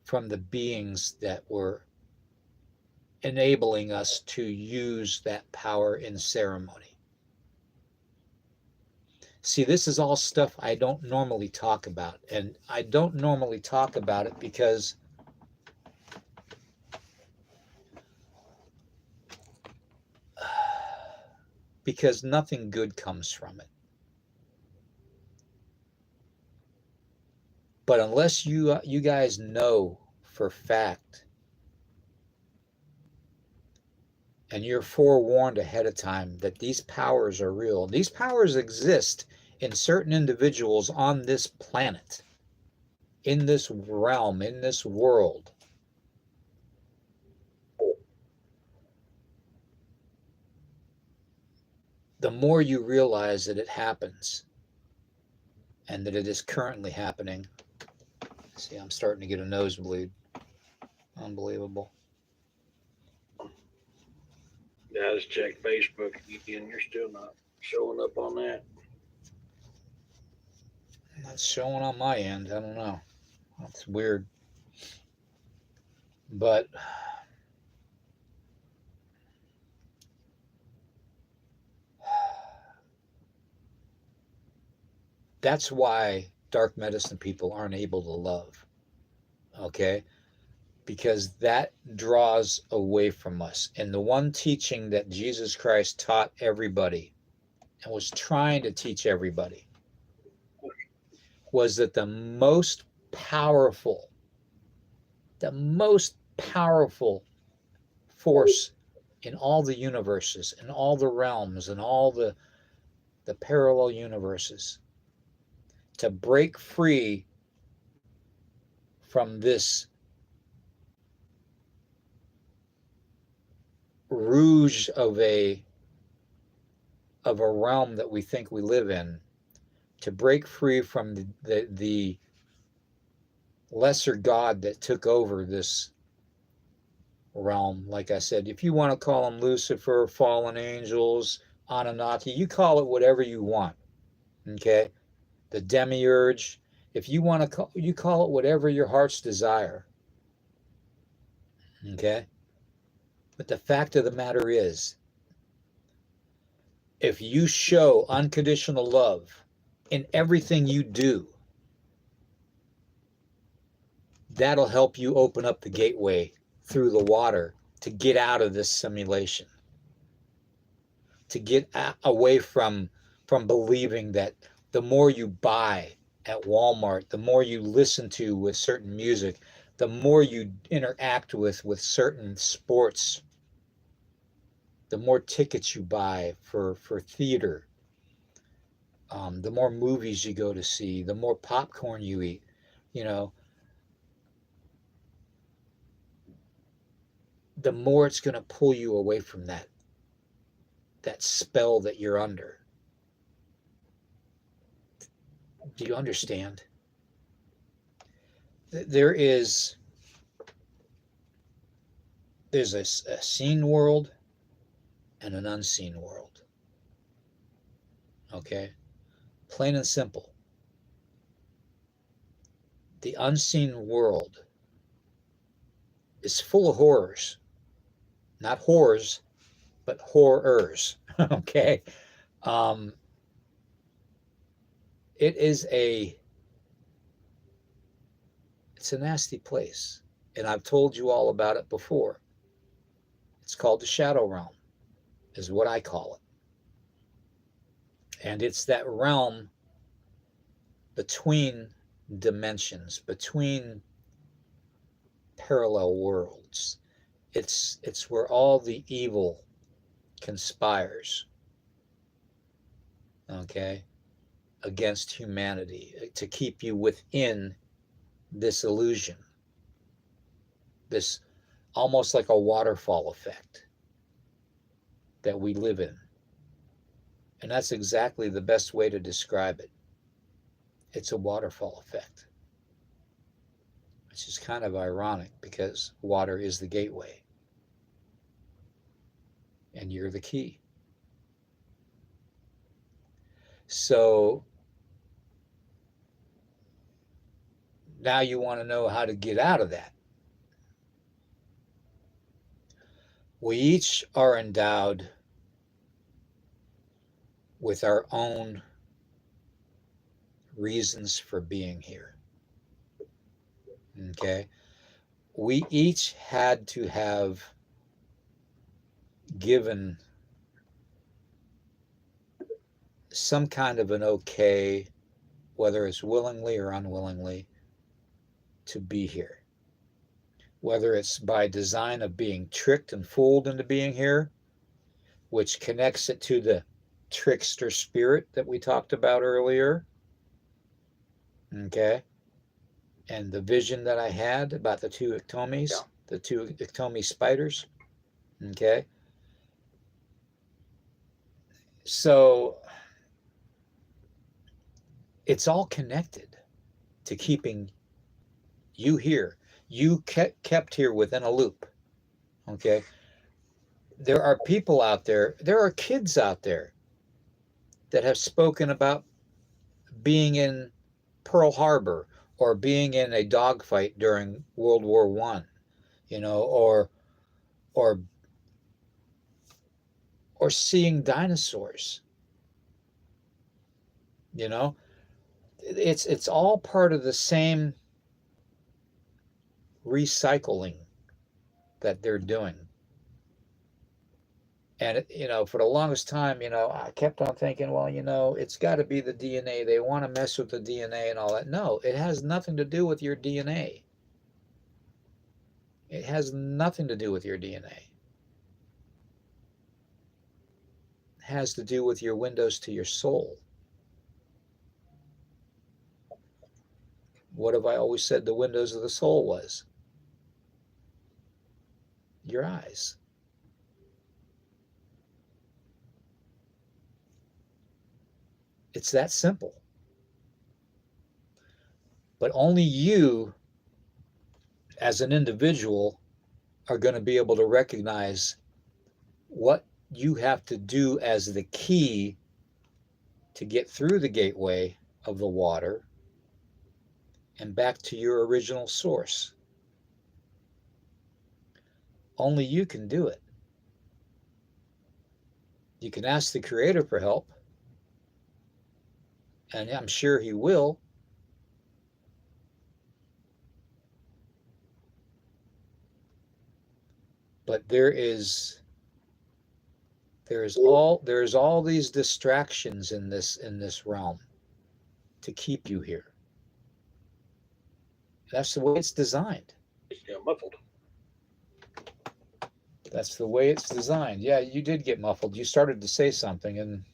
from the beings that were enabling us to use that power in ceremony. See, this is all stuff I don't normally talk about, and I don't normally talk about it because nothing good comes from it. But unless you guys know for fact and you're forewarned ahead of time that these powers are real, these powers exist in certain individuals on this planet, in this realm, in this world. The more you realize that it happens and that it is currently happening. See, I'm starting to get a nosebleed. Unbelievable. Yeah, I just checked Facebook again. You're still not showing up on that. That's showing on my end. I don't know. That's weird. But that's why dark medicine people aren't able to love. Okay? Because that draws away from us. And the one teaching that Jesus Christ taught everybody and was trying to teach everybody was that the most powerful force in all the universes, in all the realms, in all the parallel universes, to break free from this rouge of a realm that we think we live in, to break free from the lesser god that took over this realm. Like I said, if you want to call them Lucifer, fallen angels, Anunnaki, you call it whatever you want. Okay? The demiurge, if you want to call, you call it whatever your heart's desire. Okay? But the fact of the matter is, if you show unconditional love in everything you do, that'll help you open up the gateway through the water to get out of this simulation, to get away from believing that the more you buy at Walmart, the more you listen to with certain music, the more you interact with certain sports, the more tickets you buy for theater, the more movies you go to see, the more popcorn you eat, you know, the more it's going to pull you away from that spell that you're under. Do you understand? There's a seen world and an unseen world. Okay? Plain and simple. The unseen world is full of horrors. Not horrors, but horrors. Okay? It's a nasty place. And I've told you all about it before. It's called the Shadow Realm, is what I call it. And it's that realm between dimensions, between parallel worlds. It's where all the evil conspires, okay, against humanity to keep you within this illusion, this almost like a waterfall effect that we live in. And that's exactly the best way to describe it. It's a waterfall effect, which is kind of ironic because water is the gateway and you're the key. So now you want to know how to get out of that. We each are endowed with our own reasons for being here. Okay? We each had to have given some kind of an okay, whether it's willingly or unwillingly, to be here. Whether it's by design of being tricked and fooled into being here, which connects it to the trickster spirit that we talked about earlier. Okay? And the vision that I had about the two ectomies, the two ectomy spiders. Okay? So it's all connected to keeping you here. you kept here within a loop. Okay. There are people out there, there are kids out there that have spoken about being in Pearl Harbor or being in a dogfight during World War One, or or seeing dinosaurs. You know, it's all part of the same recycling that they're doing. And for the longest time, I kept on thinking, well, it's got to be the DNA. They want to mess with the DNA and all that. No, it has nothing to do with your DNA. It has nothing to do with your DNA. It has to do with your windows to your soul. What have I always said the windows of the soul was? Your eyes. It's that simple. But only you, as an individual, are going to be able to recognize what you have to do as the key to get through the gateway of the water and back to your original source. Only you can do it. You can ask the Creator for help, and I'm sure He will. But there's all these distractions in this realm to keep you here. That's the way it's designed. Yeah, muffled. That's the way it's designed. Yeah, you did get muffled. You started to say something, and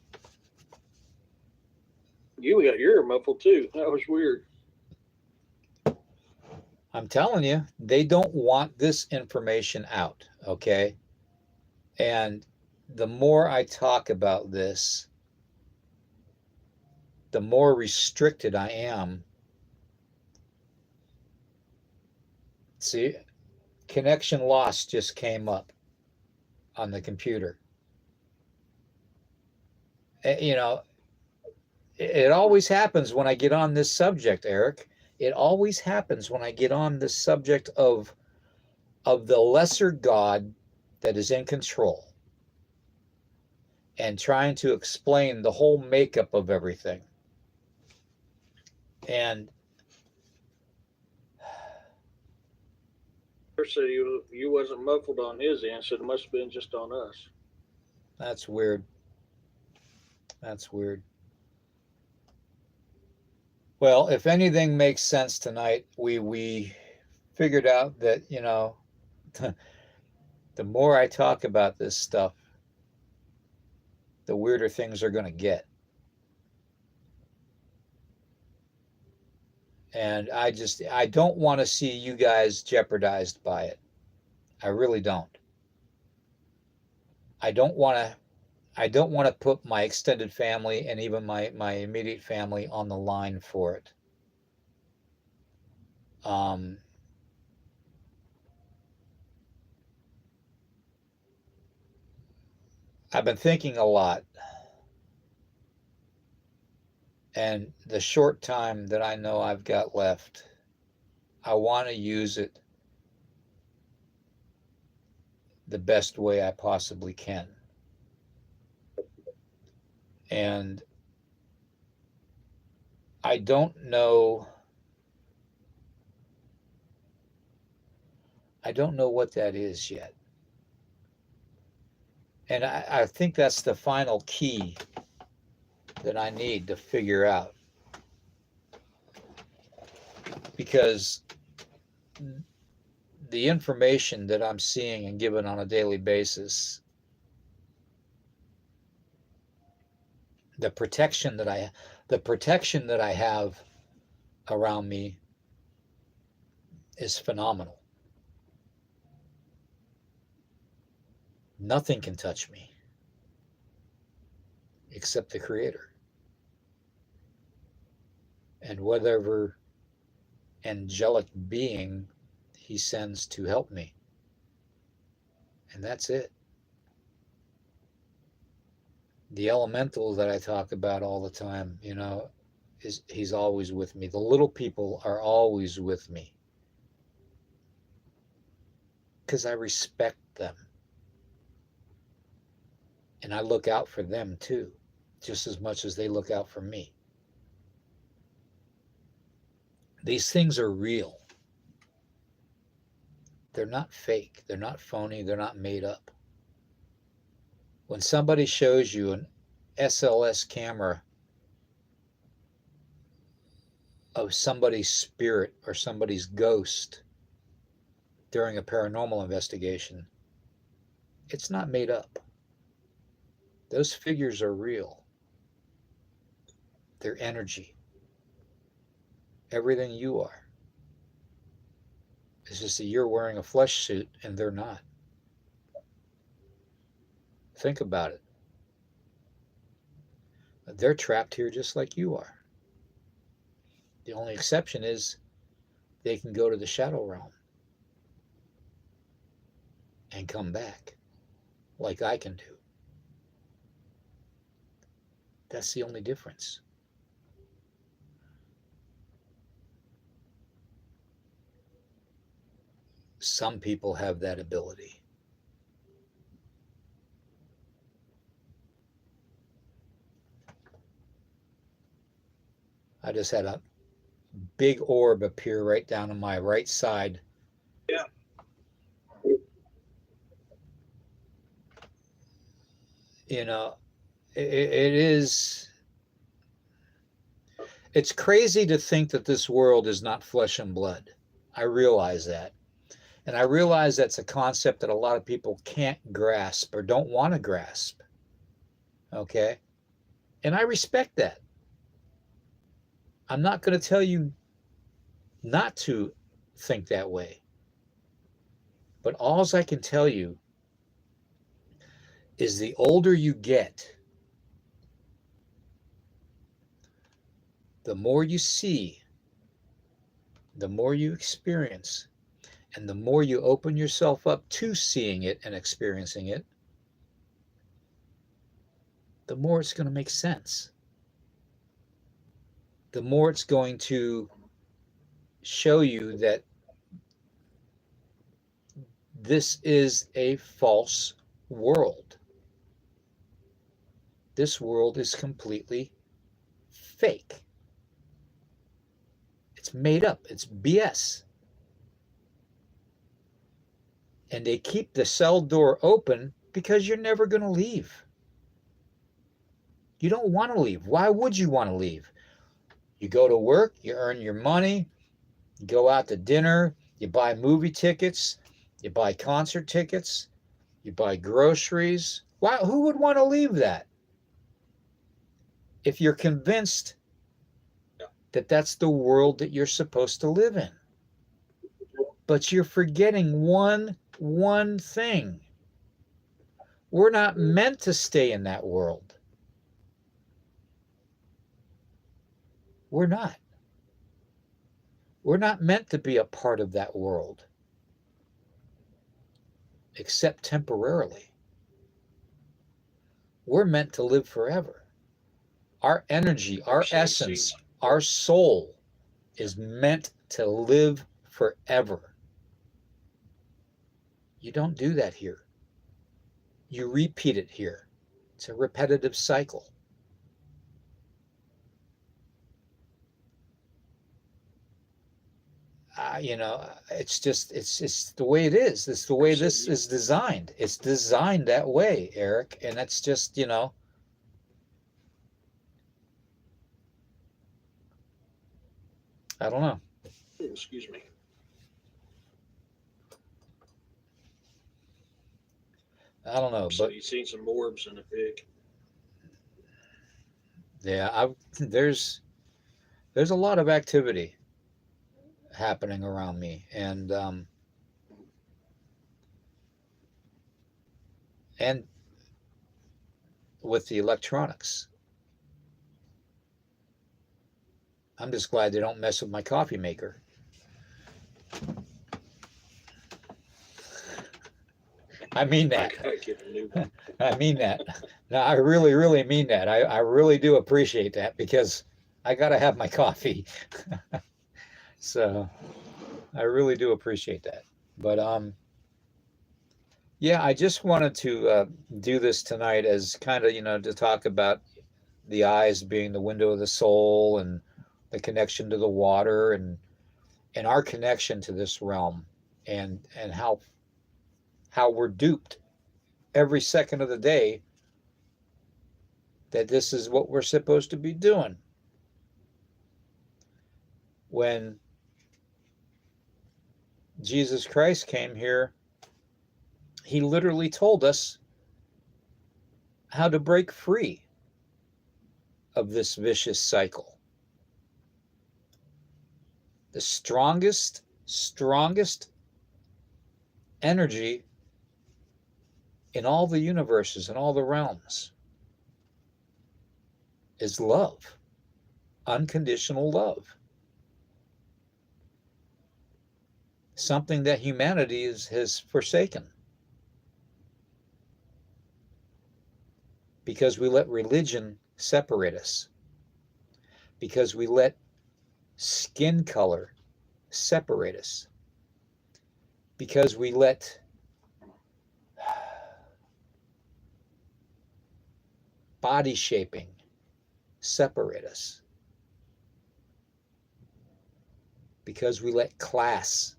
You got your muffled too. That was weird. I'm telling you, they don't want this information out, okay? And the more I talk about this, the more restricted I am. See, connection lost just came up on the computer. It always happens when I get on this subject, Eric. It always happens when I get on the subject of the lesser God that is in control and trying to explain the whole makeup of everything. And So you wasn't muffled on his end, so it must have been just on us. that's weird. That's weird. Well, if anything makes sense tonight, we figured out that, the more I talk about this stuff, the weirder things are going to get. And I don't want to see you guys jeopardized by it. I really don't. I don't want to put my extended family and even my immediate family on the line for it. I've been thinking a lot, and the short time that I know I've got left, I want to use it the best way I possibly can. And I don't know what that is yet. And I think that's the final key that I need to figure out. Because the information that I'm seeing and given on a daily basis, the protection that I have around me is phenomenal. Nothing can touch me except the Creator. And whatever angelic being he sends to help me. And that's it. The elemental that I talk about all the time, you know, he's always with me. The little people are always with me because I respect them. And I look out for them too, just as much as they look out for me. These things are real. They're not fake. They're not phony. They're not made up. When somebody shows you an SLS camera of somebody's spirit or somebody's ghost during a paranormal investigation, it's not made up. Those figures are real. They're energy. Everything you are. It's just that you're wearing a flesh suit and they're not. Think about it. They're trapped here just like you are. The only exception is they can go to the shadow realm and come back like I can do. That's the only difference. Some people have that ability. I just had a big orb appear right down on my right side. Yeah. You know, it's crazy to think that this world is not flesh and blood. I realize that. And I realize that's a concept that a lot of people can't grasp or don't want to grasp. Okay? And I respect that. I'm not going to tell you not to think that way. But all I can tell you is the older you get, the more you see, the more you experience, and the more you open yourself up to seeing it and experiencing it, the more it's going to make sense. The more it's going to show you that this is a false world. This world is completely fake. It's made up. It's BS. And they keep the cell door open because you're never going to leave. You don't want to leave. Why would you want to leave? You go to work, you earn your money, you go out to dinner, you buy movie tickets, you buy concert tickets, you buy groceries. Why? Who would want to leave that? If you're convinced that that's the world that you're supposed to live in. But you're forgetting one thing. We're not meant to stay in that world. We're not. We're not meant to be a part of that world, except temporarily. We're meant to live forever. Our energy, our essence, our soul is meant to live forever. You don't do that here. You repeat it here. It's a repetitive cycle. It's the way it is. It's the way this is designed. It's designed that way, Eric. And that's just, I don't know. Excuse me. I don't know, So but you've seen some orbs in the pig. yeah, there's a lot of activity happening around me, and with the electronics. I'm just glad they don't mess with my coffee maker. I mean I that. gotta get a new one. I mean that. No, I really, really mean that. I really do appreciate that because I got to have my coffee. So I really do appreciate that. But yeah, I just wanted to do this tonight as kind of, to talk about the eyes being the window of the soul and the connection to the water and our connection to this realm and how we're duped every second of the day that this is what we're supposed to be doing. When Jesus Christ came here, he literally told us how to break free of this vicious cycle. The strongest energy in all the universes and all the realms is love, unconditional love. Something that humanity has forsaken because we let religion separate us, because we let skin color separate us, because we let body shaping separate us, because we let class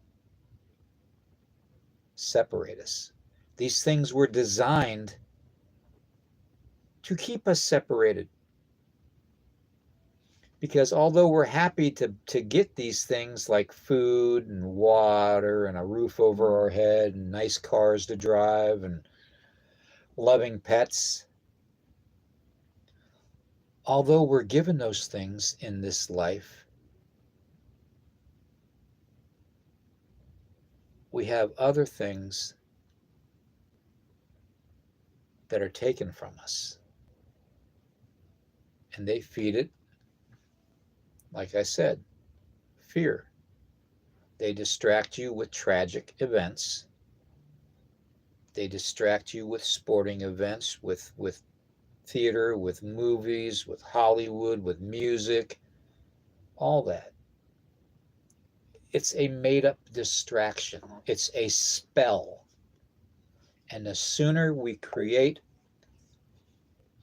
separate us. These things were designed to keep us separated. Because although we're happy to get these things like food and water and a roof over our head and nice cars to drive and loving pets, although we're given those things in this life, we have other things that are taken from us. And they feed it, like I said, fear. They distract you with tragic events. They distract you with sporting events, with theater, with movies, with Hollywood, with music, all that. It's a made-up distraction. It's a spell. And the sooner we create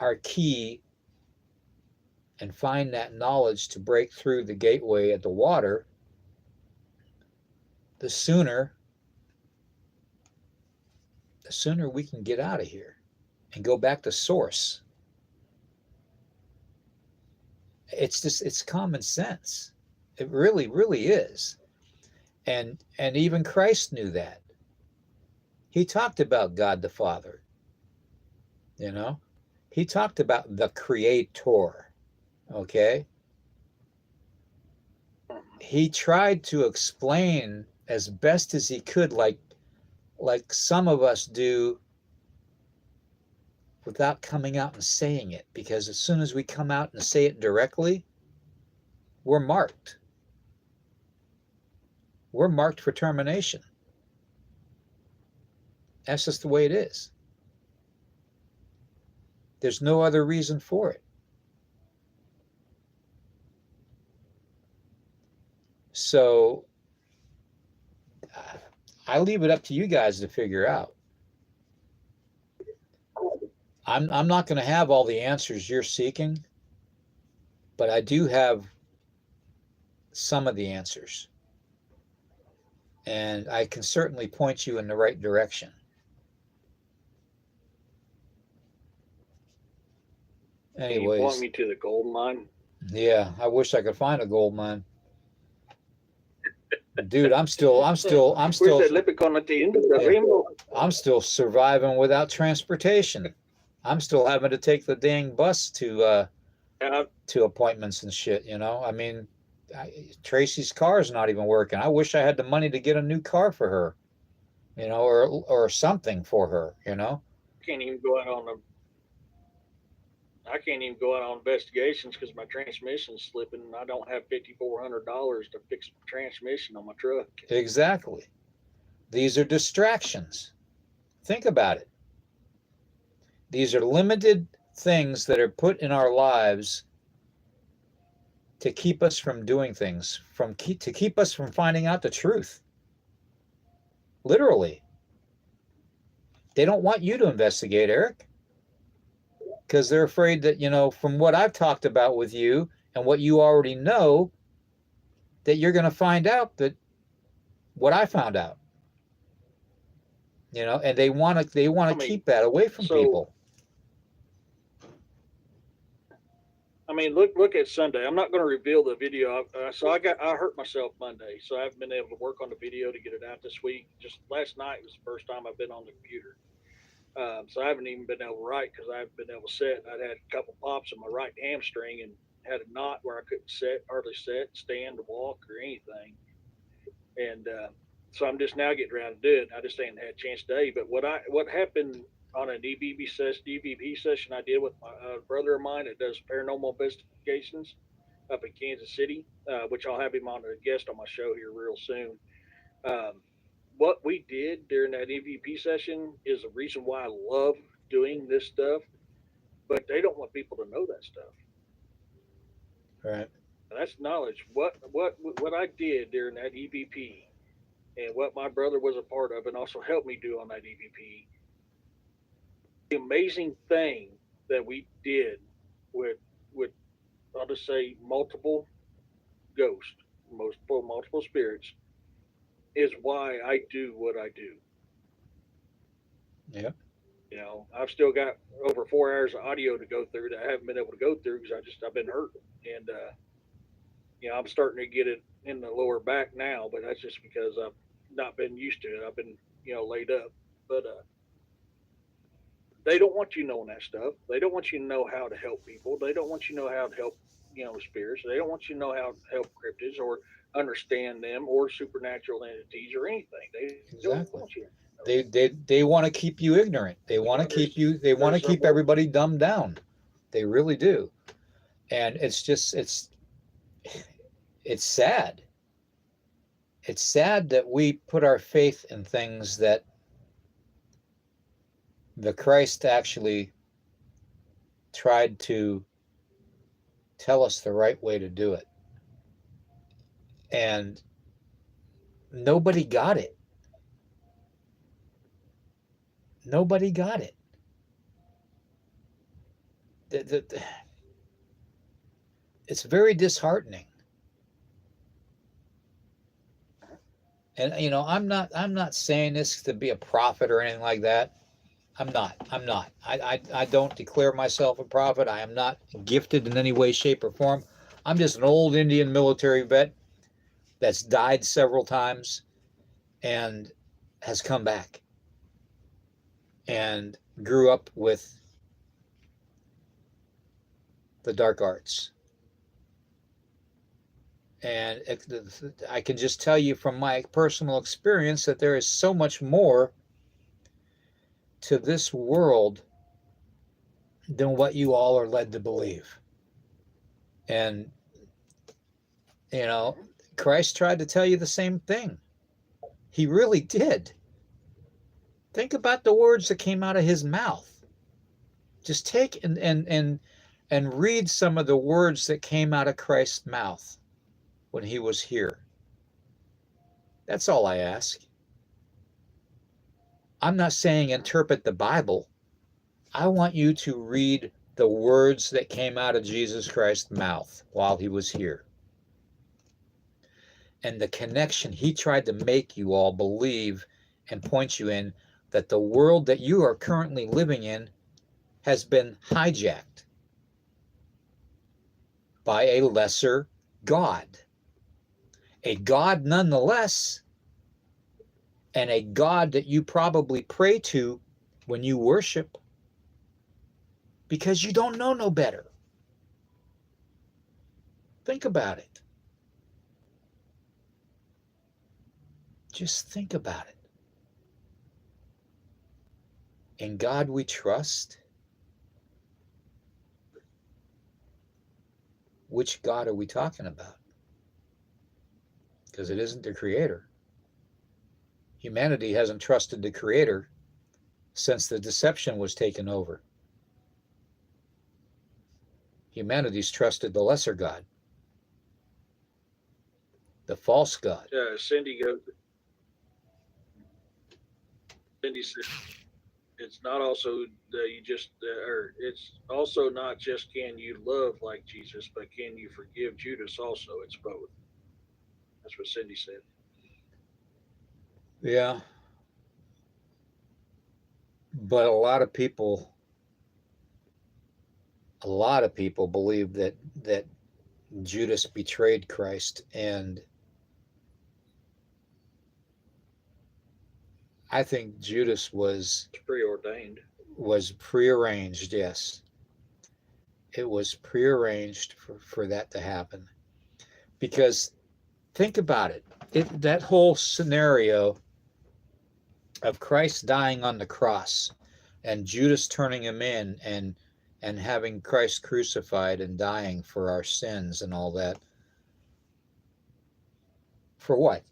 our key and find that knowledge to break through the gateway at the water, the sooner we can get out of here and go back to source. It's common sense. It really, really is. And even Christ knew that. He talked about God the Father. He talked about the Creator. Okay? He tried to explain as best as he could, like some of us do, without coming out and saying it, because as soon as we come out and say it directly, we're marked. We're marked for termination. That's just the way it is. There's no other reason for it. So I leave it up to you guys to figure out. I'm not going to have all the answers you're seeking, but I do have some of the answers. And I can certainly point you in the right direction. Can you point Anyways, me to the gold mine? yeah, I wish I could find a gold mine. Dude, I'm still Where's that leprechaun at the end of the Yeah. rainbow? I'm still surviving without transportation. I'm still having to take the dang bus to appointments and shit, I mean, Tracy's car's not even working. I wish I had the money to get a new car for her, or something for her, Can't even go out on I can't even go out on investigations because my transmission's slipping and I don't have $5,400 to fix the transmission on my truck. Exactly. These are distractions. Think about it. These are limited things that are put in our lives to keep us from doing things, to keep us from finding out the truth. Literally. They don't want you to investigate, Eric, because they're afraid that, from what I've talked about with you and what you already know, that you're going to find out that what I found out. And they want to keep that away from people. I mean, look at Sunday. I'm not going to reveal the video. I hurt myself Monday, so I haven't been able to work on the video to get it out this week. Just last night was the first time I've been on the computer, so I haven't even been able to write because I haven't been able to sit. I'd had a couple pops in my right hamstring and had a knot where I couldn't hardly sit, stand, walk, or anything. And so I'm just now getting around to do it. I just ain't had a chance today. But what happened on an EVP session I did with my brother of mine that does paranormal investigations up in Kansas City, which I'll have him on a guest on my show here real soon. What we did during that EVP session is the reason why I love doing this stuff, but they don't want people to know that stuff. Right. That's knowledge. What I did during that EVP and what my brother was a part of and also helped me do on that EVP, the amazing thing that we did with I'll just say multiple ghosts, multiple spirits, is why I do what I do. Yeah. I've still got over 4 hours of audio to go through that I haven't been able to go through because I've been hurt. And I'm starting to get it in the lower back now, but that's just because I've not been used to it. I've been, laid up. But they don't want you knowing that stuff. They don't want you to know how to help people. They don't want you to know how to help, spirits. They don't want you to know how to help cryptids or understand them or supernatural entities or anything. They don't want you to know. They want to keep you ignorant. They want to keep you. They want to keep everybody dumbed down. They really do. And it's sad. It's sad that we put our faith in things that the Christ actually tried to tell us the right way to do it. And nobody got it. Nobody got it. It's very disheartening. And I'm not saying this to be a prophet or anything like that. I'm not. I don't declare myself a prophet. I am not gifted in any way, shape, or form. I'm just an old Indian military vet that's died several times and has come back and grew up with the dark arts. And I can just tell you from my personal experience that there is so much more to this world than what you all are led to believe. And, Christ tried to tell you the same thing. He really did. Think about the words that came out of his mouth. Just take and read some of the words that came out of Christ's mouth when he was here. That's all I ask. I'm not saying interpret the Bible. I want you to read the words that came out of Jesus Christ's mouth while he was here. And the connection he tried to make you all believe and point you in, that the world that you are currently living in has been hijacked by a lesser God. A God nonetheless, and a God that you probably pray to when you worship, because you don't know no better. Think about it. Just think about it. In God we trust. Which God are we talking about? Because it isn't the Creator. Humanity hasn't trusted the Creator since the deception was taken over. Humanity's trusted the lesser God, the false God. Cindy goes. Cindy said it's not also that you just, or it's also not just can you love like Jesus, but can you forgive Judas also? It's both. That's what Cindy said. Yeah, but a lot of people believe that Judas betrayed Christ, and I think Judas It's preordained. was prearranged. Yes, it was prearranged for that to happen. Because think about it, that whole scenario of Christ dying on the cross and Judas turning him in and having Christ crucified and dying for our sins and all that. For what?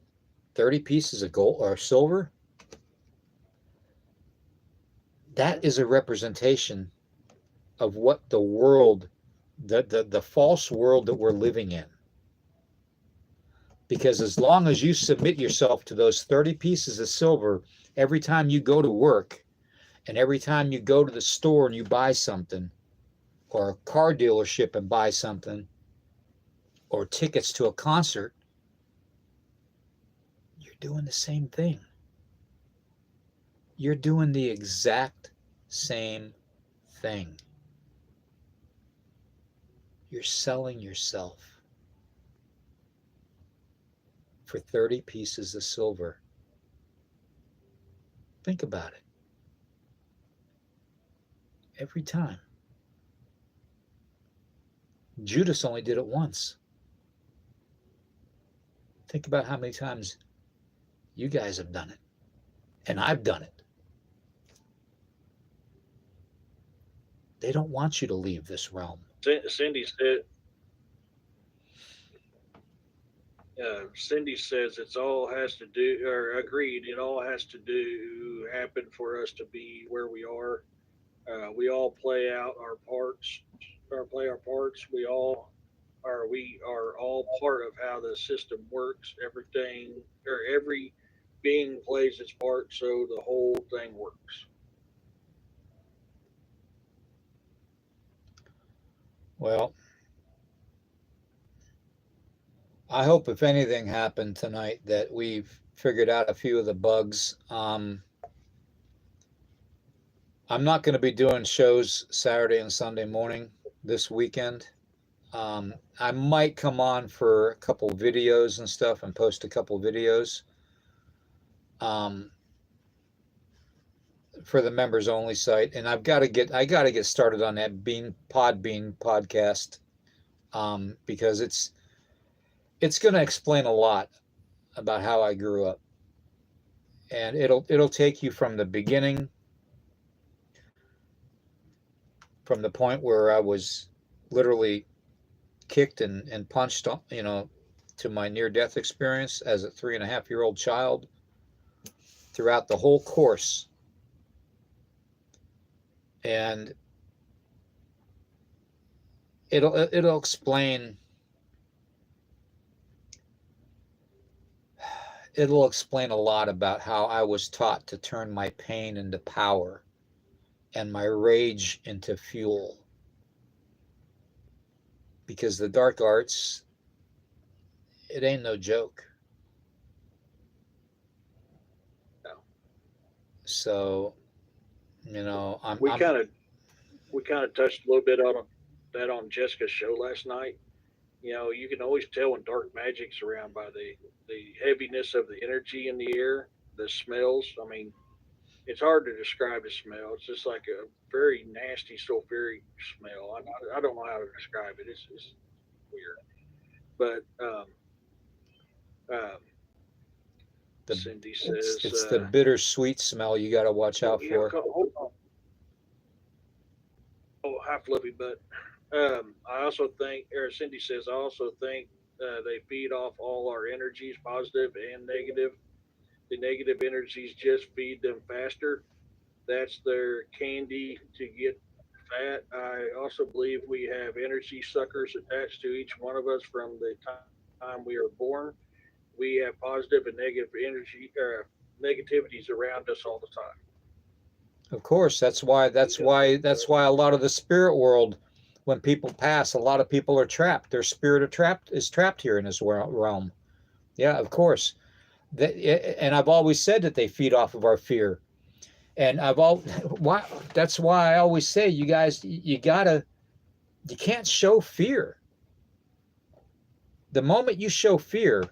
30 pieces of gold or silver? That is a representation of what the world, the false world that we're living in. Because as long as you submit yourself to those 30 pieces of silver every time you go to work and every time you go to the store and you buy something, or a car dealership and buy something, or tickets to a concert, you're doing the same thing. You're doing the exact same thing. You're selling yourself for 30 pieces of silver. Think about it. Every time. Judas only did it once. Think about how many times you guys have done it. And I've done it. They don't want you to leave this realm. Cindy said. Cindy says it's all has to do, or agreed, it all has to do happen for us to be where we are. We all play out our parts, or play our parts. We are all part of how the system works. Everything, or every being plays its part, so the whole thing works. Well, I hope if anything happened tonight that we've figured out a few of the bugs. I'm not going to be doing shows Saturday and Sunday morning this weekend. I might come on for a couple videos and stuff and post a couple videos um, for the members only site. And I got to get started on that Podbean podcast because it's going to explain a lot about how I grew up, and it'll take you from the beginning, from the point where I was literally kicked and punched, to my near-death experience as a 3.5-year-old child, throughout the whole course. And it'll explain a lot about how I was taught to turn my pain into power and my rage into fuel. Because the dark arts, it ain't no joke. No. So, We kind of touched a little bit on that on Jessica's show last night. You can always tell when dark magic's around by the heaviness of the energy in the air, the smells. I mean, it's hard to describe the smell. It's just like a very nasty sulfuric smell. I don't know how to describe it. It's weird. But um, the Cindy says, it's the bittersweet smell you got to watch out for. hold on. Oh, hi, Fluffy Butt. I also think, or Cindy says, I also think they feed off all our energies, positive and negative. The negative energies just feed them faster. That's their candy to get fat. I also believe we have energy suckers attached to each one of us from the time we are born. We have positive and negative energy negativities around us all the time. Of course, that's why a lot of the spirit world, when people pass, a lot of people are trapped. Their spirit is trapped here in this realm. Yeah, of course. And I've always said that they feed off of our fear. And why that's why I always say, you guys, you can't show fear. The moment you show fear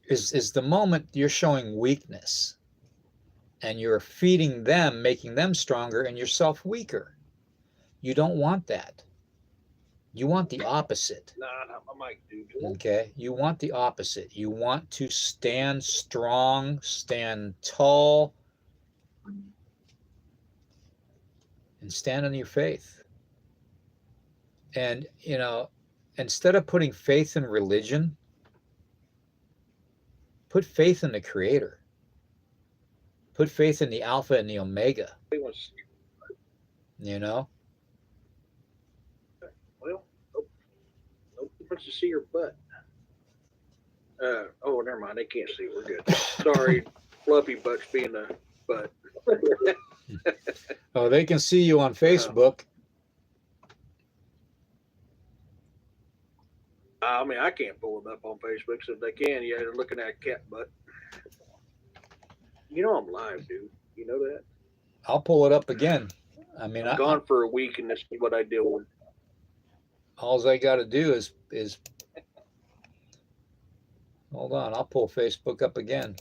is the moment you're showing weakness, and you're feeding them, making them stronger and yourself weaker. You don't want that. You want the opposite. Nah, I might do good. Okay? You want the opposite. You want to stand strong, stand tall, and stand on your faith. And, instead of putting faith in religion, put faith in the Creator. Put faith in the Alpha and the Omega. You know? Well, nobody wants to see your butt. Oh, never mind. They can't see. We're good. Sorry, fluffy butt's being a butt. Oh, they can see you on Facebook. I mean, I can't pull it up on Facebook, so if they can, yeah, they're looking at a cat butt. You know I'm live, dude. You know that? I'll pull it up again. I mean, I'm gone for a week, and this is what I deal with. All I got to do is hold on. I'll pull Facebook up again.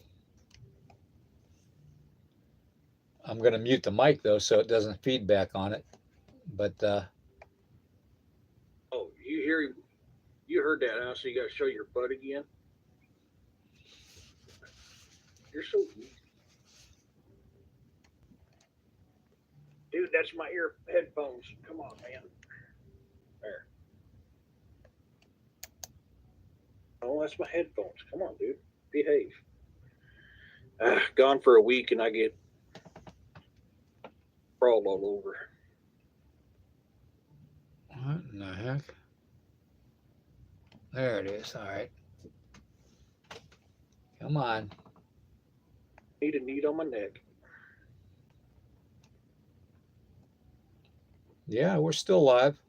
I'm going to mute the mic though, so it doesn't feedback on it. But oh, you heard that, huh? So you got to show your butt again. You're so weak. Dude, that's my ear headphones. Come on, man. There. Oh, that's my headphones. Come on, dude. Behave. Gone for a week and I get crawled all over. what in the heck? There it is. All right. Come on. Need a knee on my neck. Yeah, we're still live.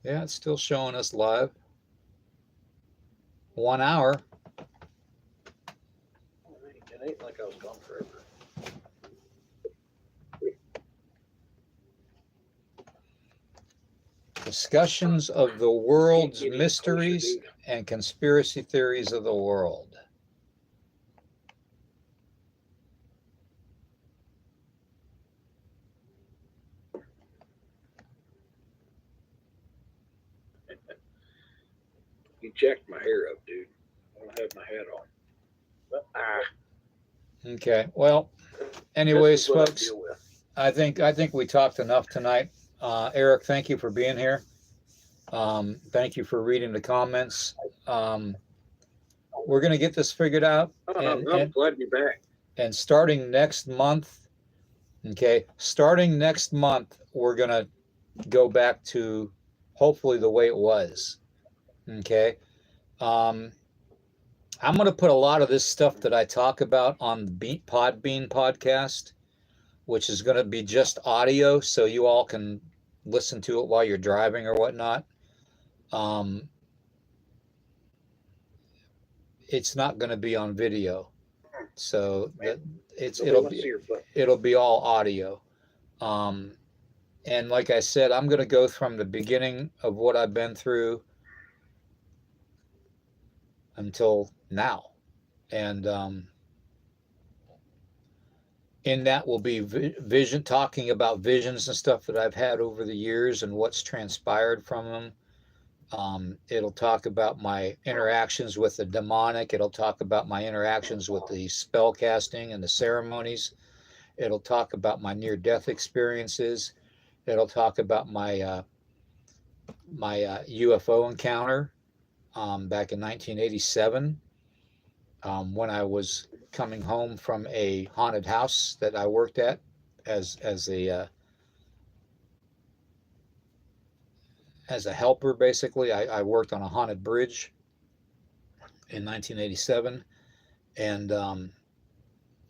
Yeah, it's still showing us live. 1 hour. It ain't like I was gone forever. Discussions of the world's Can't get any mysteries closer, dude. and conspiracy theories of the world. You jacked my hair up, dude. I don't have my hat on. But, Okay. Well, anyways, this is what I folks, deal with. I think we talked enough tonight. Eric, thank you for being here. Thank you for reading the comments. We're going to get this figured out. Oh, I'm glad to be back. And starting next month, we're going to go back to hopefully the way it was. Okay. I'm going to put a lot of this stuff that I talk about on the Podbean podcast, which is going to be just audio, so you all can listen to it while you're driving or whatnot. It's not going to be on video, so it'll be all audio. And like I said, I'm going to go from the beginning of what I've been through until now, and in that will be talking about visions and stuff that I've had over the years and what's transpired from them. It'll talk about my interactions with the demonic. It'll talk about my interactions with the spell casting and the ceremonies. It'll talk about my near-death experiences. It'll talk about my UFO encounter back in 1987 when I was coming home from a haunted house that I worked at as a helper. Basically, I worked on a haunted bridge in 1987, and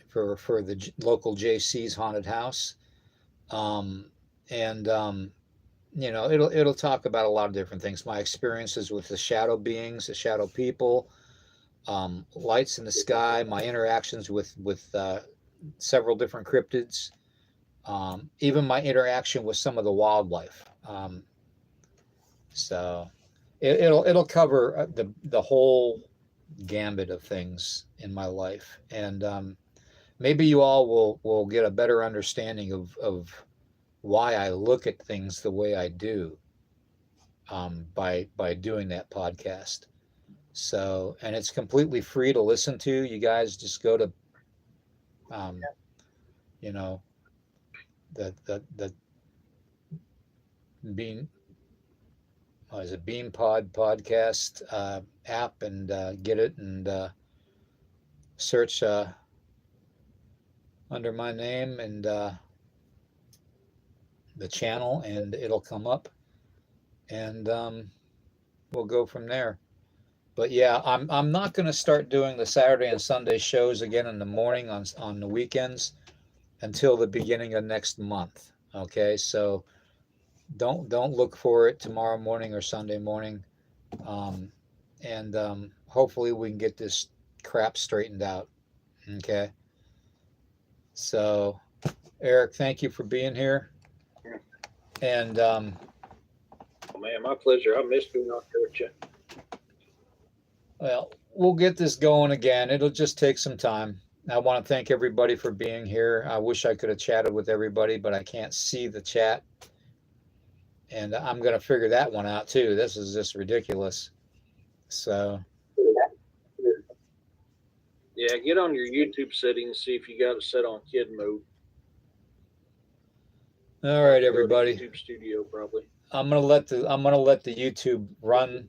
for the local JC's haunted house, and it'll talk about a lot of different things. My experiences with the shadow beings, the shadow people, lights in the sky, my interactions with several different cryptids, even my interaction with some of the wildlife. So it'll cover the whole gambit of things in my life, and maybe you all will get a better understanding of why I look at things the way I do by doing that podcast. So, and it's completely free to listen to. You guys just go to you know the Beam is a Beam podcast app, and get it, and search under my name and the channel, and it'll come up, and we'll go from there. But yeah, I'm not going to start doing the Saturday and Sunday shows again in the morning on the weekends until the beginning of next month. Okay, so don't look for it tomorrow morning or Sunday morning, and hopefully we can get this crap straightened out. Okay, so Eric, thank you for being here, and Oh man, my pleasure. I missed being on here with you. well, we'll get this going again. It'll just take some time. I want to thank everybody for being here. I wish I could have chatted with everybody, but I can't see the chat. And I'm going to figure that one out too. This is just ridiculous. So, Yeah, get on your YouTube settings, see if you got it set on kid mode. all right, Go to everybody. YouTube Studio probably. I'm going to let the YouTube run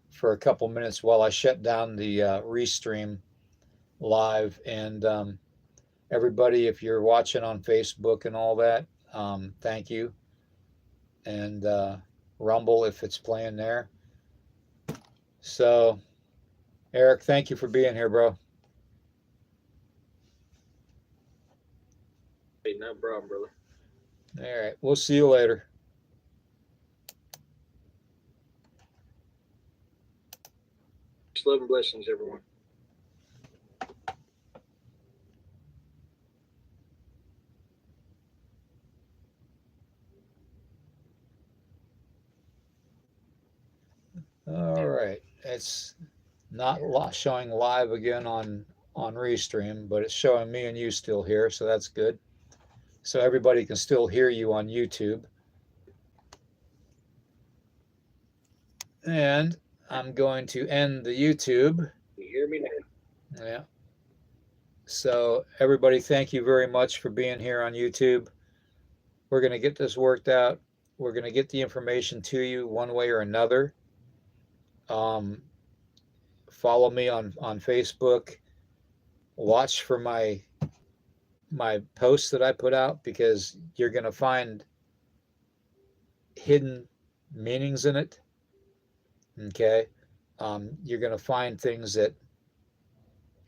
for a couple minutes while I shut down the restream live. And everybody, if you're watching on Facebook and all that, thank you. And Rumble, if it's playing there. So, Eric, thank you for being here, bro. Hey, no problem, brother. All right, we'll see you later. Peace, love, and blessings, everyone. All right, it's not showing live again on Restream, but it's showing me and you still here, so that's good. So everybody can still hear you on YouTube. And I'm going to end the YouTube. You hear me now? Yeah. So everybody, thank you very much for being here on YouTube. We're going to get this worked out. We're going to get the information to you one way or another. Follow me on Facebook. Watch for my posts that I put out, because you're going to find hidden meanings in it. Okay. You're going to find things that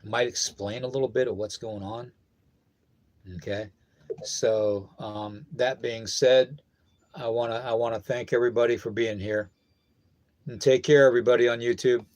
might explain a little bit of what's going on. Okay. So that being said, I want to thank everybody for being here, and take care, everybody on YouTube.